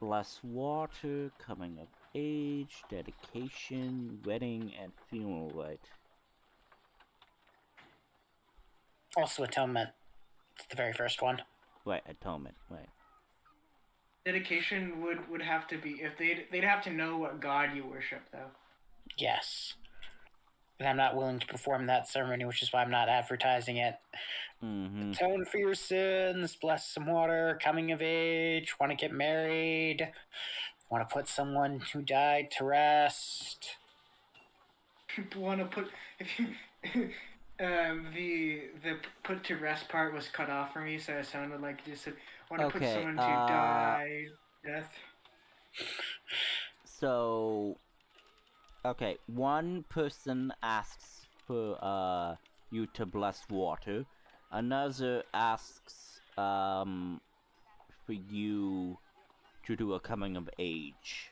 Bless water, coming of age, dedication, wedding, and funeral rite. Also atonement. It's the very first one. Right, atonement, right. Dedication would have to be, if they'd have to know what god you worship, though. Yes. But I'm not willing to perform that ceremony, which is why I'm not advertising it. Mm-hmm. Atone for your sins, bless some water, coming of age, want to get married, want to put someone who died to rest. Want to put... the put to rest part was cut off for me, so it sounded like you said, want to put someone to die, death. So... Okay, one person asks for you to bless water. Another asks for you to do a coming of age.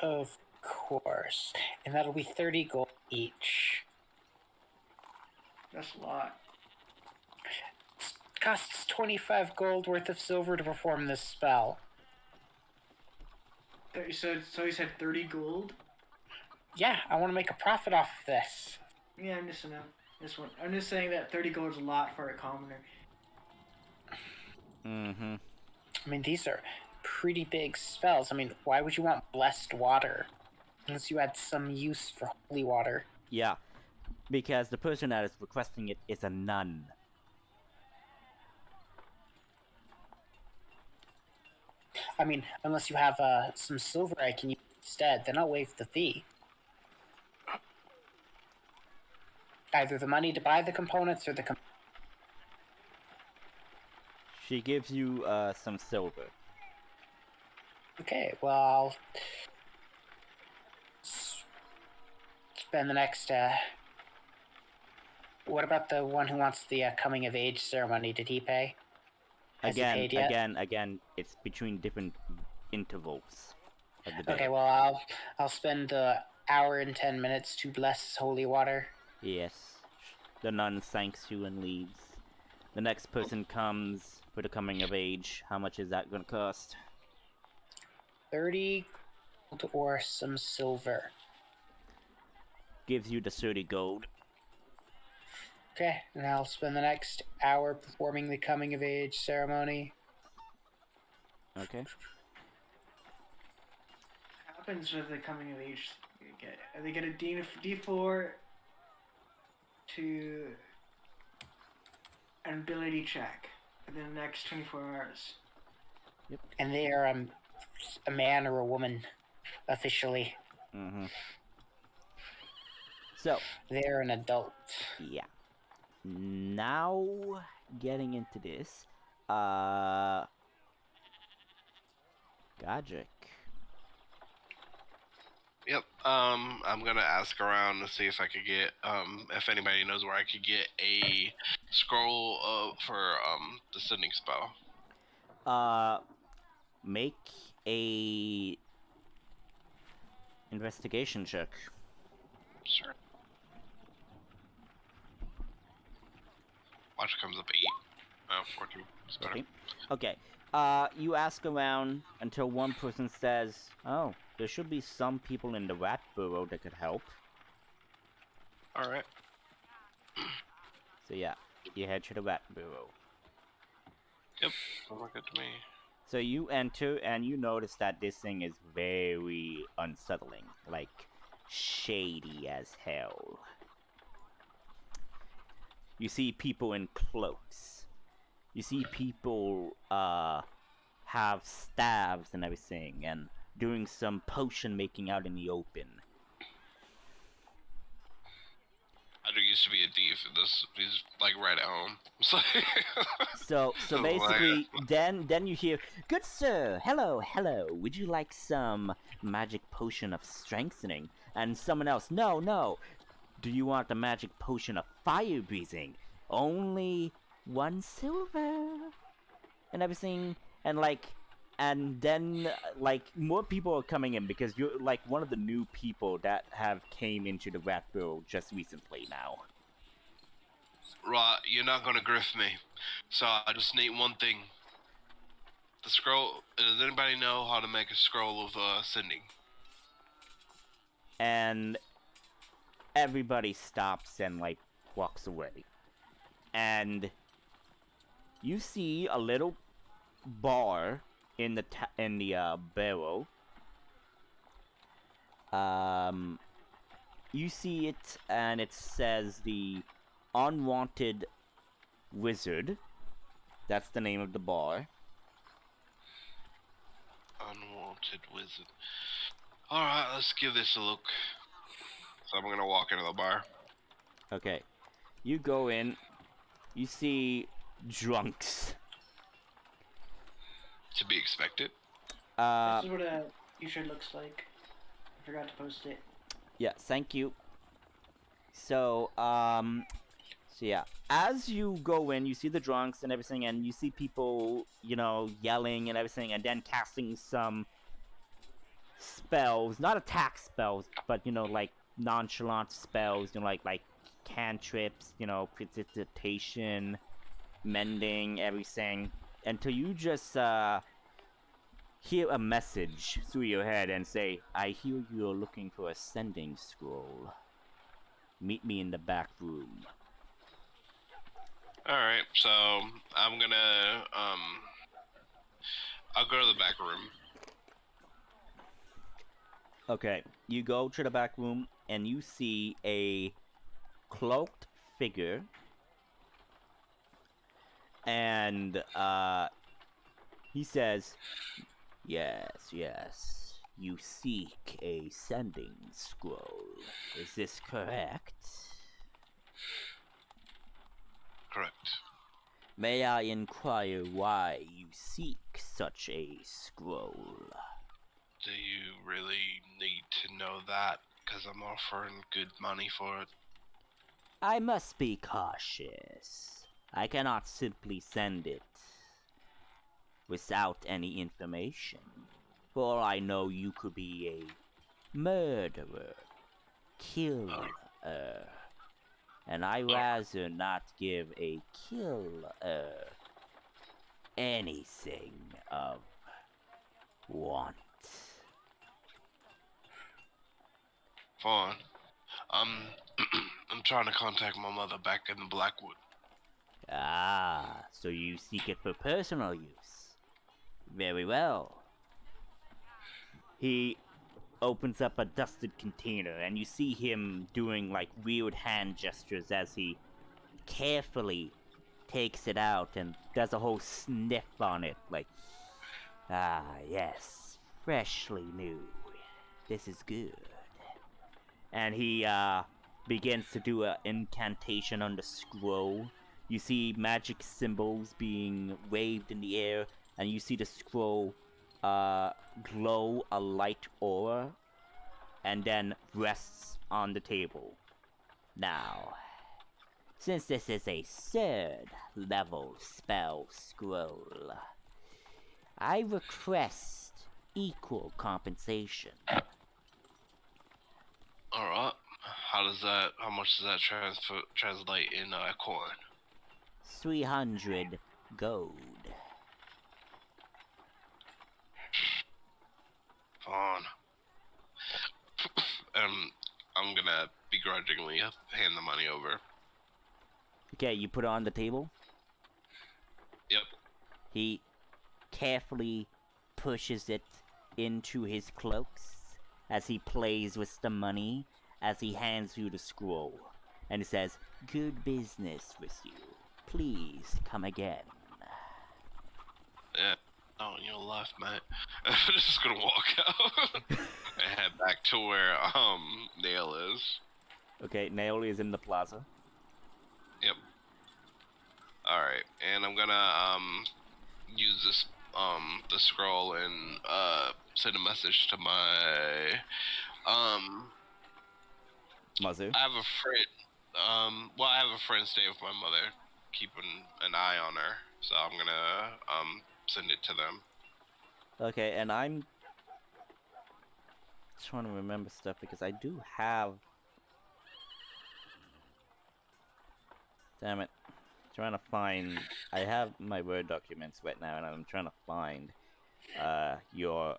Of course. And that'll be 30 gold each. That's a lot. Costs 25 gold worth of silver to perform this spell. So he said 30 gold? Yeah, I want to make a profit off of this. Yeah, I'm just I'm just saying that 30 gold is a lot for a commoner. Mm-hmm. I mean, these are pretty big spells. I mean, why would you want blessed water? Unless you had some use for holy water. Yeah, because the person that is requesting it is a nun. I mean, unless you have some silver I can use instead, then I'll waive the fee. Either the money to buy the components or the She gives you some silver. Okay, well, I'll spend the next, What about the one who wants the coming of age ceremony? Did he pay? Has he paid yet? Again, it's between different intervals of the day. Okay, well, I'll spend the hour and 10 minutes to bless holy water. Yes. The nun thanks you and leaves. The next person comes for the coming of age. How much is that going to cost? 30 gold or some silver. Gives you the 30 gold. Okay, and I'll spend the next hour performing the coming of age ceremony. Okay. What happens with the coming of age? They get a D4 to an ability check within the next 24 hours. Yep. And they are a man or a woman, officially. Mm-hmm. So. They're an adult. Yeah. Now, getting into this, Godric. Yep. I'm gonna ask around to see if I could get if anybody knows where I could get a scroll for the sending spell. Make a investigation check. Sure. Watch comes up 8. 14. It's better. Okay. You ask around until one person says, "Oh, there should be some people in the rat burrow that could help." Alright. So yeah, you head to the rat burrow. Yep. Sounds good to me. So you enter and you notice that this thing is very unsettling, like shady as hell. You see people in cloaks. You see people have staves and everything, and doing some potion making out in the open. I do used to be a thief. He's like right at home. So basically, then you hear, "Good sir, hello. Would you like some magic potion of strengthening?" And someone else, "No. Do you want the magic potion of fire breathing? Only 1 silver." And everything, and then more people are coming in because you're like one of the new people that have came into the rat burrow just recently now. Right, you're not gonna griff me. So I just need one thing. The scroll. Does anybody know how to make a scroll of sending? And everybody stops and walks away. And you see a little bar in the barrel. You see it, and it says the Unwanted Wizard. That's the name of the bar. Unwanted Wizard. Alright, let's give this a look. So I'm gonna walk into the bar. Okay. You go in. You see drunks. To be expected. This is what a t-shirt looks like. I forgot to post it. Yeah, thank you. So, So yeah, as you go in, you see the drunks and everything, and you see people, you know, yelling and everything, and then casting some spells, not attack spells, but you know, like nonchalant spells, you know, like cantrips, you know, precipitation, mending, everything, until you just hear a message through your head and say, "I hear you're looking for a sending scroll. Meet me in the back room." Alright, so I'm gonna, I'll go to the back room. Okay, you go to the back room and you see a cloaked figure, and he says, Yes, you seek a sending scroll. Is this correct? Correct. May I inquire why you seek such a scroll? Do you really need to know that? Because I'm offering good money for it. I must be cautious. I cannot simply send it without any information. For all I know, you could be a murderer, killer, and I rather not give a killer anything of want. Fine. I'm trying to contact my mother back in the Blackwood. Ah, so you seek it for personal use. Very well. He opens up a dusted container, and you see him doing like weird hand gestures as he carefully takes it out and does a whole sniff on it, like, ah, yes, freshly new. This is good. And he begins to do an incantation on the scroll. You see magic symbols being waved in the air, and you see the scroll glow a light aura, and then rests on the table. Now, since this is a 3rd level spell scroll, I request equal compensation. Alright. How much does that translate in coin? 300 gold. Fine. I'm gonna begrudgingly hand the money over. Okay, you put it on the table. Yep. He carefully pushes it into his cloaks as he plays with the money, as he hands you the scroll. And he says, "Good business with you. Please come again." Yeah. Oh, in your life, mate. I'm just gonna walk out and head back to where Nail is. Okay, Nail is in the plaza. Yep. Alright, and I'm gonna use this the scroll and send a message to my Mother. I have a friend I have a friend staying with my mother, keeping an eye on her. So I'm gonna send it to them. Okay, and I'm trying to remember stuff because I do have. Damn it. Trying to find. I have my Word documents right now, and I'm trying to find your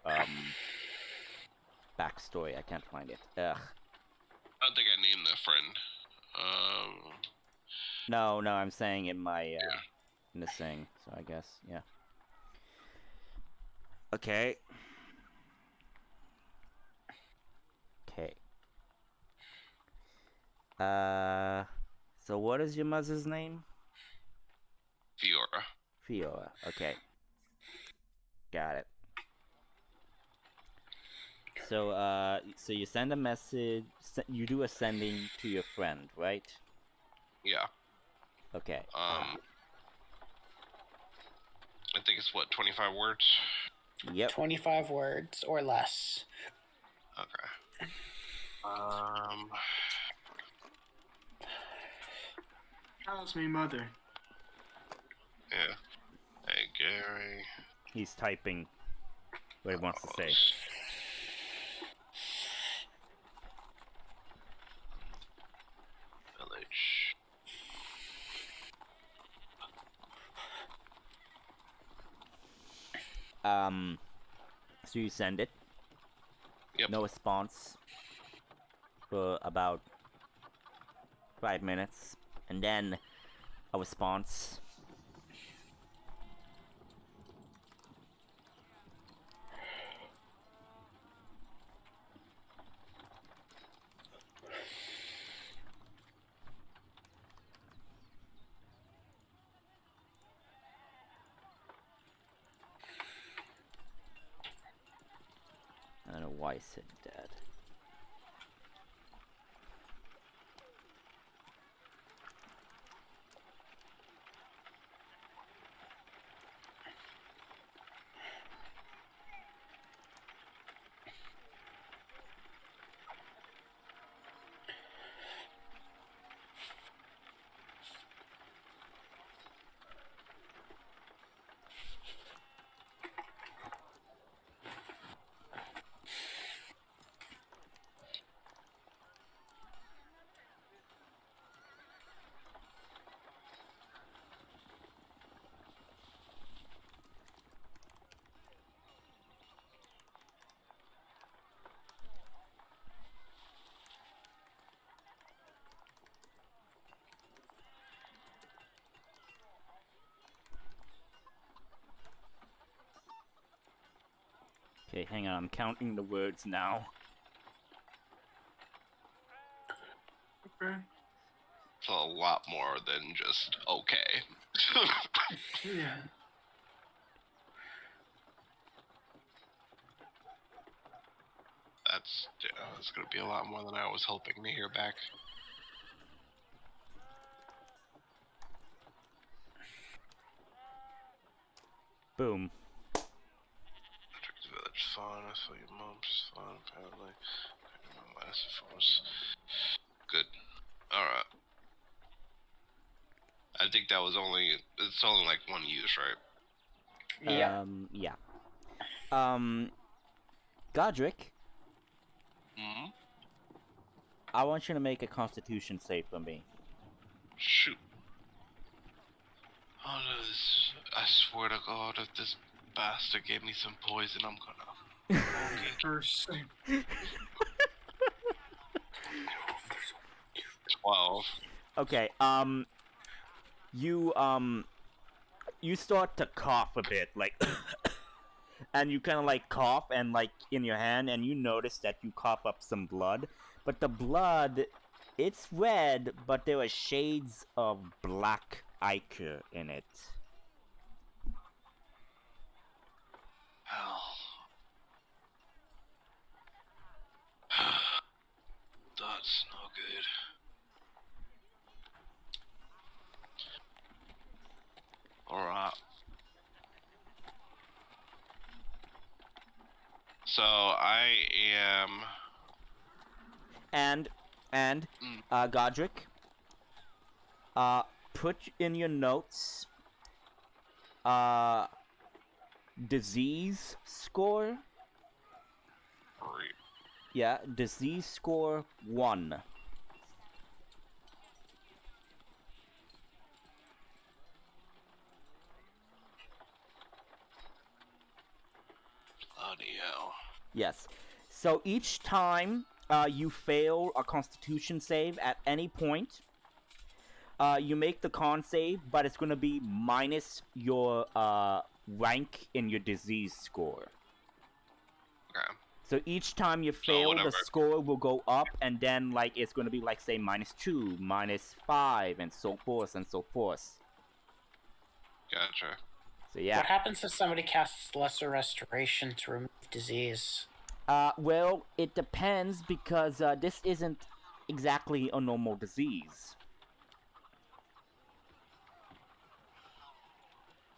backstory. I can't find it. Ugh. I don't think I named that friend. No, I'm saying in my in this thing. So I guess yeah. Okay. Okay. So what is your mother's name? Fiora. Fiora. Okay. Got it. So so you send a message. You do a sending to your friend, right? Yeah. Okay. I think it's what, 25 words? Yep. 25 words or less. Okay. Calls me mother. Yeah. Hey, Gary. He's typing what he wants to say. Village. So you send it. Yep. No response for about 5 minutes, and then a response. I don't know why I said that. Okay, hang on, I'm counting the words now. Okay. It's a lot more than just okay. Yeah. That's gonna be a lot more than I was hoping to hear back. Boom. Patrick's village fine. I saw your mom's fine. Apparently, my last force. Good. All right. I think that was it's only like one use, right? Yeah. Yeah. Godric, Mm-hmm. I want you to make a constitution save for me. Shoot. Oh no, I swear to God, if this bastard gave me some poison, I'm gonna... First. 12. Okay, you start to cough a bit, like, and you kind of like cough and like in your hand, and you notice that you cough up some blood, but the blood, it's red, but there are shades of black ichor in it. Hell. That's no good. Alright. So, I am... And Godric, put in your notes, disease score. Great. Yeah, disease score 1. Bloody hell. Yes. So each time you fail a constitution save at any point, you make the con save, but it's going to be minus your rank in your disease score. Okay. So each time you fail, the score will go up, and then like it's going to be like, say, -2, -5, and so forth and so forth. Gotcha. So yeah. What happens if somebody casts Lesser Restoration to remove disease? Well, it depends, because this isn't exactly a normal disease.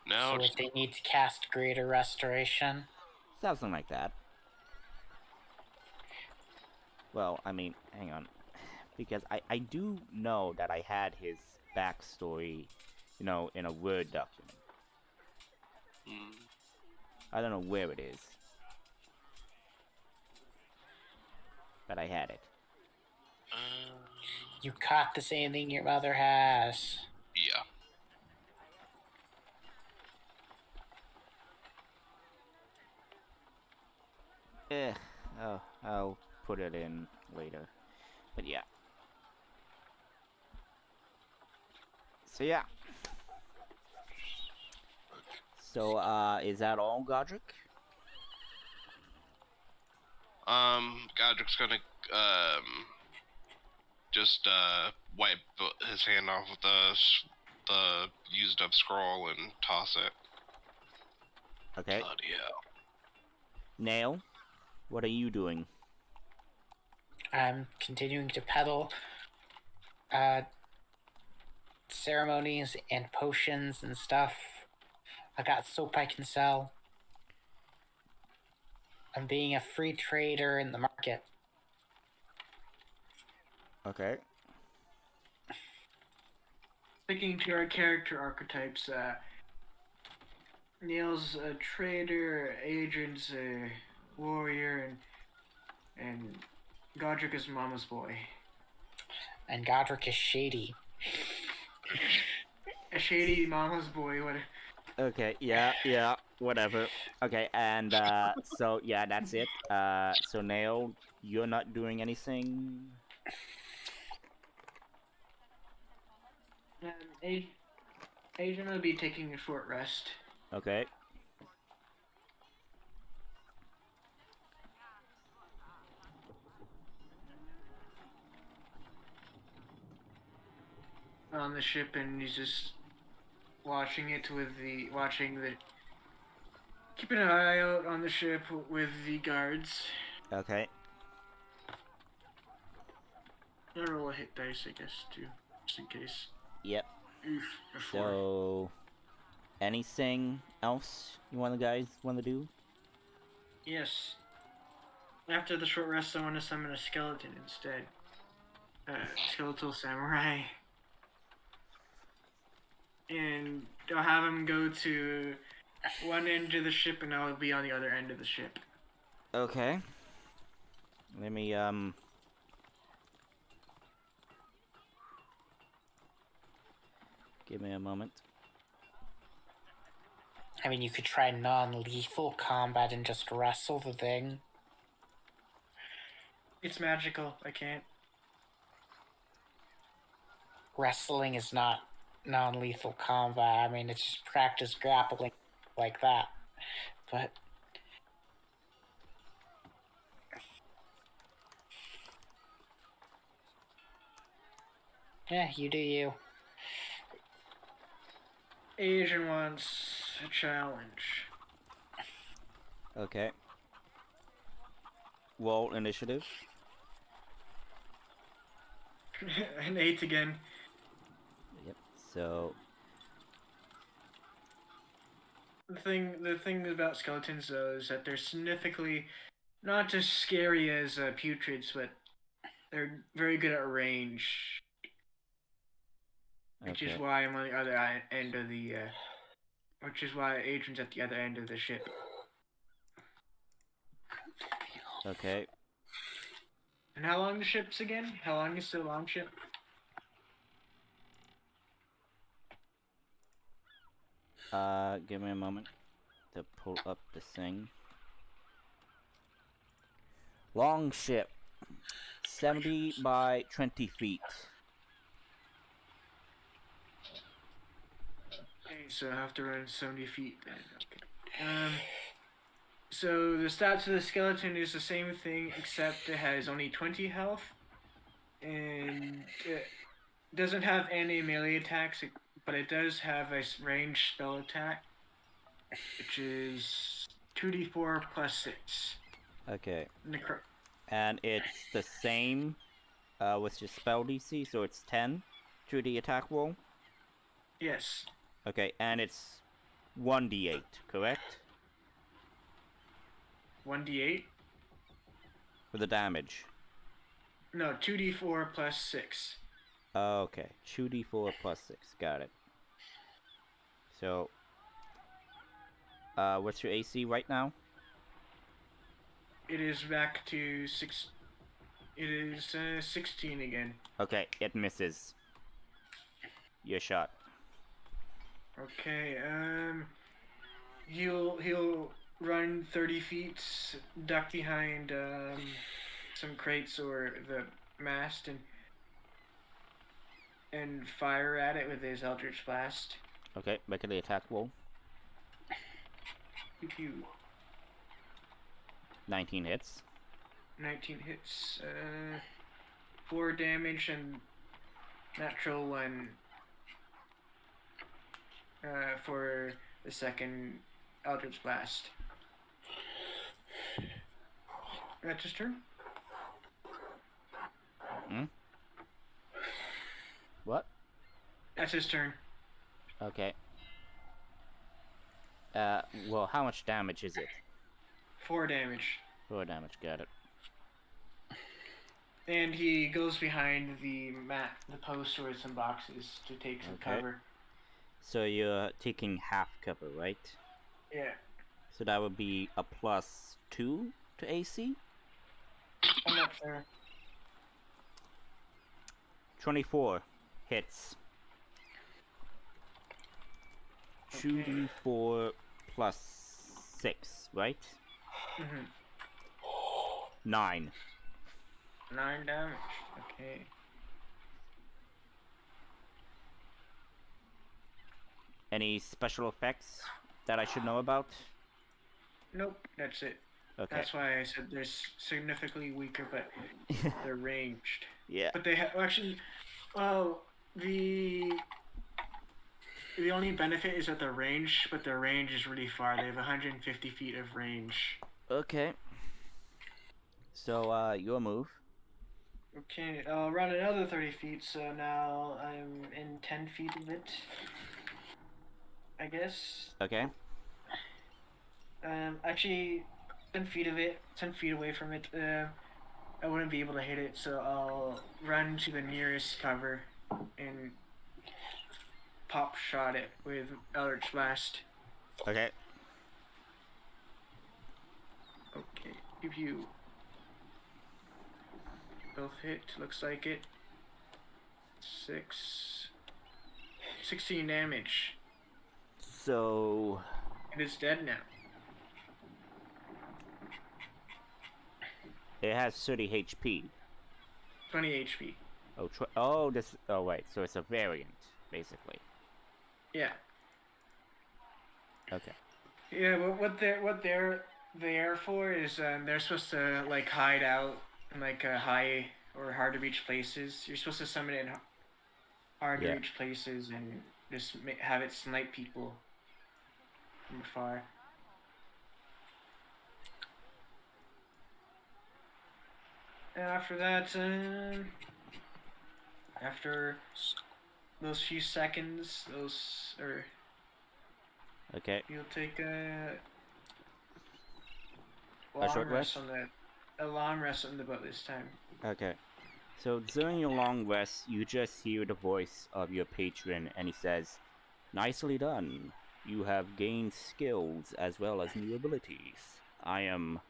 No. So would they need to cast Greater Restoration? Something like that. Well, I mean, hang on. Because I do know that I had his backstory, in a Word document. Mm. I don't know where it is, but I had it. You caught the same thing your mother has. Yeah. Oh, I'll put it in later. But yeah. So yeah. So is that all, Godric? Godric's gonna just wipe his hand off with the used up scroll and toss it. Okay. Bloody hell. Nail, what are you doing? I'm continuing to peddle ceremonies and potions and stuff. I got soap I can sell. I'm being a free trader in the market. Okay. Sticking to our character archetypes, Neil's a trader, Adrian's a warrior, and Godric is mama's boy. And Godric is shady. A shady mama's boy. What? Okay, yeah, whatever. Okay, and so yeah, that's it. So Nail, you're not doing anything. Adrian will be taking a short rest. Okay. On the ship, and he's just watching keeping an eye out on the ship with the guards. Okay. I'll roll a hit dice, I guess, too, just in case. Yep. Oof, a 4. So, anything else you guys want to do? Yes. After the short rest, I want to summon a skeleton instead. Skeletal samurai. And I'll have him go to one end of the ship, and I'll be on the other end of the ship. Okay. Let me give me a moment. I mean, you could try non-lethal combat and just wrestle the thing. It's magical. I can't. Wrestling is not non-lethal combat. I mean, it's just practice grappling like that. But yeah, you do you. Asian wants a challenge. Okay. Roll initiative. An 8 again. Yep. So. The thing about skeletons, though, is that they're significantly not as scary as putrids, but they're very good at range. Which is why I'm on the other end of the. Which is why Adrian's at the other end of the ship. Okay. And how long the ship's again? How long is the long ship? Give me a moment to pull up this thing. Long ship. 70 by 20 feet. Okay, so I have to run 70 feet then. Okay. So the stats of the skeleton is the same thing, except it has only 20 health, and it doesn't have any melee attacks, but it does have a ranged spell attack, which is 2d4 plus 6. Okay. And it's the same with your spell DC, so it's 10 to the attack roll? Yes. Okay, and it's 1d8, correct? 1d8? For the damage. No, 2d4 plus 6. Okay, 2d4 plus 6. Got it. So, what's your AC right now? It is back to 6. It is 16 again. Okay, it misses. Your shot. Okay. He'll run 30 feet, duck behind some crates or the mast, and fire at it with his Eldritch Blast. Okay, make the attack roll. Pew pew. 19 hits. 19 hits. 4 damage and natural 1 for the second Eldritch Blast. That's his turn. Hmm? What? That's his turn. Okay. Well, how much damage is it? 4 damage. 4 damage, got it. And he goes behind the post with some boxes to take some cover. So you're taking half cover, right? Yeah. So that would be a plus 2 to AC? I'm not sure. 24 hits. 2d4 plus 6, right? Mm-hmm. 9. 9 damage. Okay. Any special effects that I should know about? Nope, that's it. Okay. That's why I said they're significantly weaker, but they're ranged. Yeah. But they have actually. Well, the only benefit is that their range, but their range is really far. They have 150 feet of range. Okay. So, your move. Okay, I'll run another 30 feet, so now I'm in 10 feet of it. I guess. Okay. Actually, 10 feet of it, 10 feet away from it, I wouldn't be able to hit it, so I'll run to the nearest cover and pop shot it with Eldritch Blast. Okay. Okay, pew pew. Both hit, looks like it. 16 damage. So... It is dead now. It has 30 HP. 20 HP. Oh, wait, so it's a variant, basically. Yeah. Okay. Yeah, what they're there for is they're supposed to like hide out in like high or hard to reach places. You're supposed to summon it in hard to reach places and just have it snipe people from afar. And after that, after those few seconds, Okay. you'll take a short rest? A long rest on about this time. Okay. So during your long rest, you just hear the voice of your patron, and he says, "Nicely done. You have gained skills as well as new abilities. I am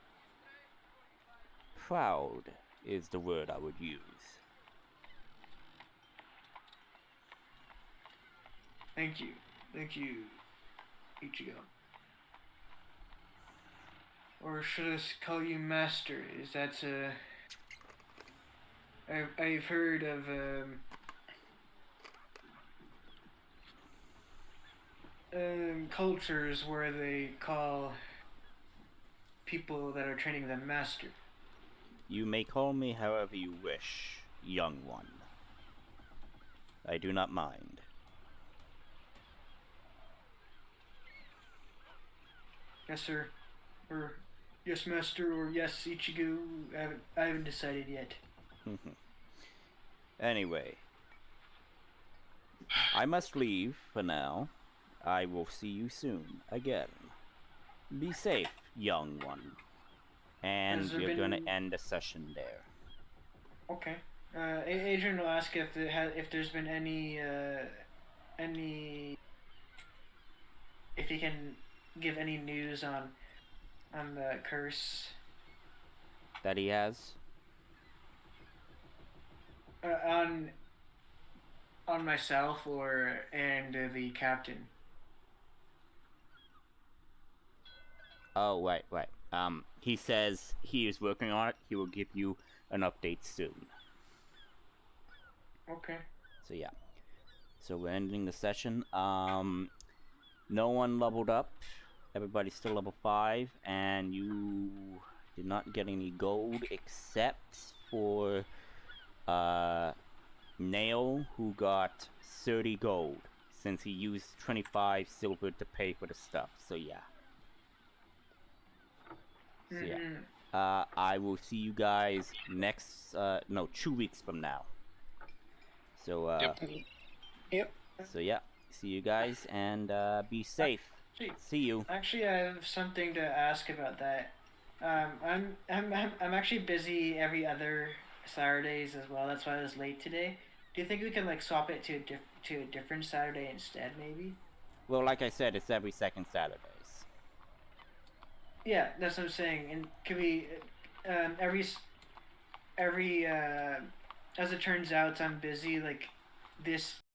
proud is the word I would use." Thank you, Ichigo. Or should I call you Master? Is that I've heard of cultures where they call people that are training them Master. You may call me however you wish, young one. I do not mind. Yes, sir. Or yes, Master, or yes, Ichigo. I haven't decided yet. Anyway, I must leave for now. I will see you soon again. Be safe, young one. And you're gonna end the session there. Okay. Adrian will ask if there's been any if he can give any news on the curse That he has. on myself and the captain. Oh, right. He says he is working on it. He will give you an update soon. Okay. So yeah. So we're ending the session. No one leveled up. Everybody's still level 5, and you did not get any gold except for Nail, who got 30 gold since he used 25 silver to pay for the stuff. So yeah. So yeah. I will see you guys next 2 weeks from now. So Yep. So yeah, see you guys, and be safe. See you. Actually, I have something to ask about that. I'm actually busy every other Saturdays as well. That's why I was late today. Do you think we can like swap it to a different Saturday instead, maybe? Well, like I said, it's every second Saturdays. Yeah, that's what I'm saying. And can we, every as it turns out, I'm busy like this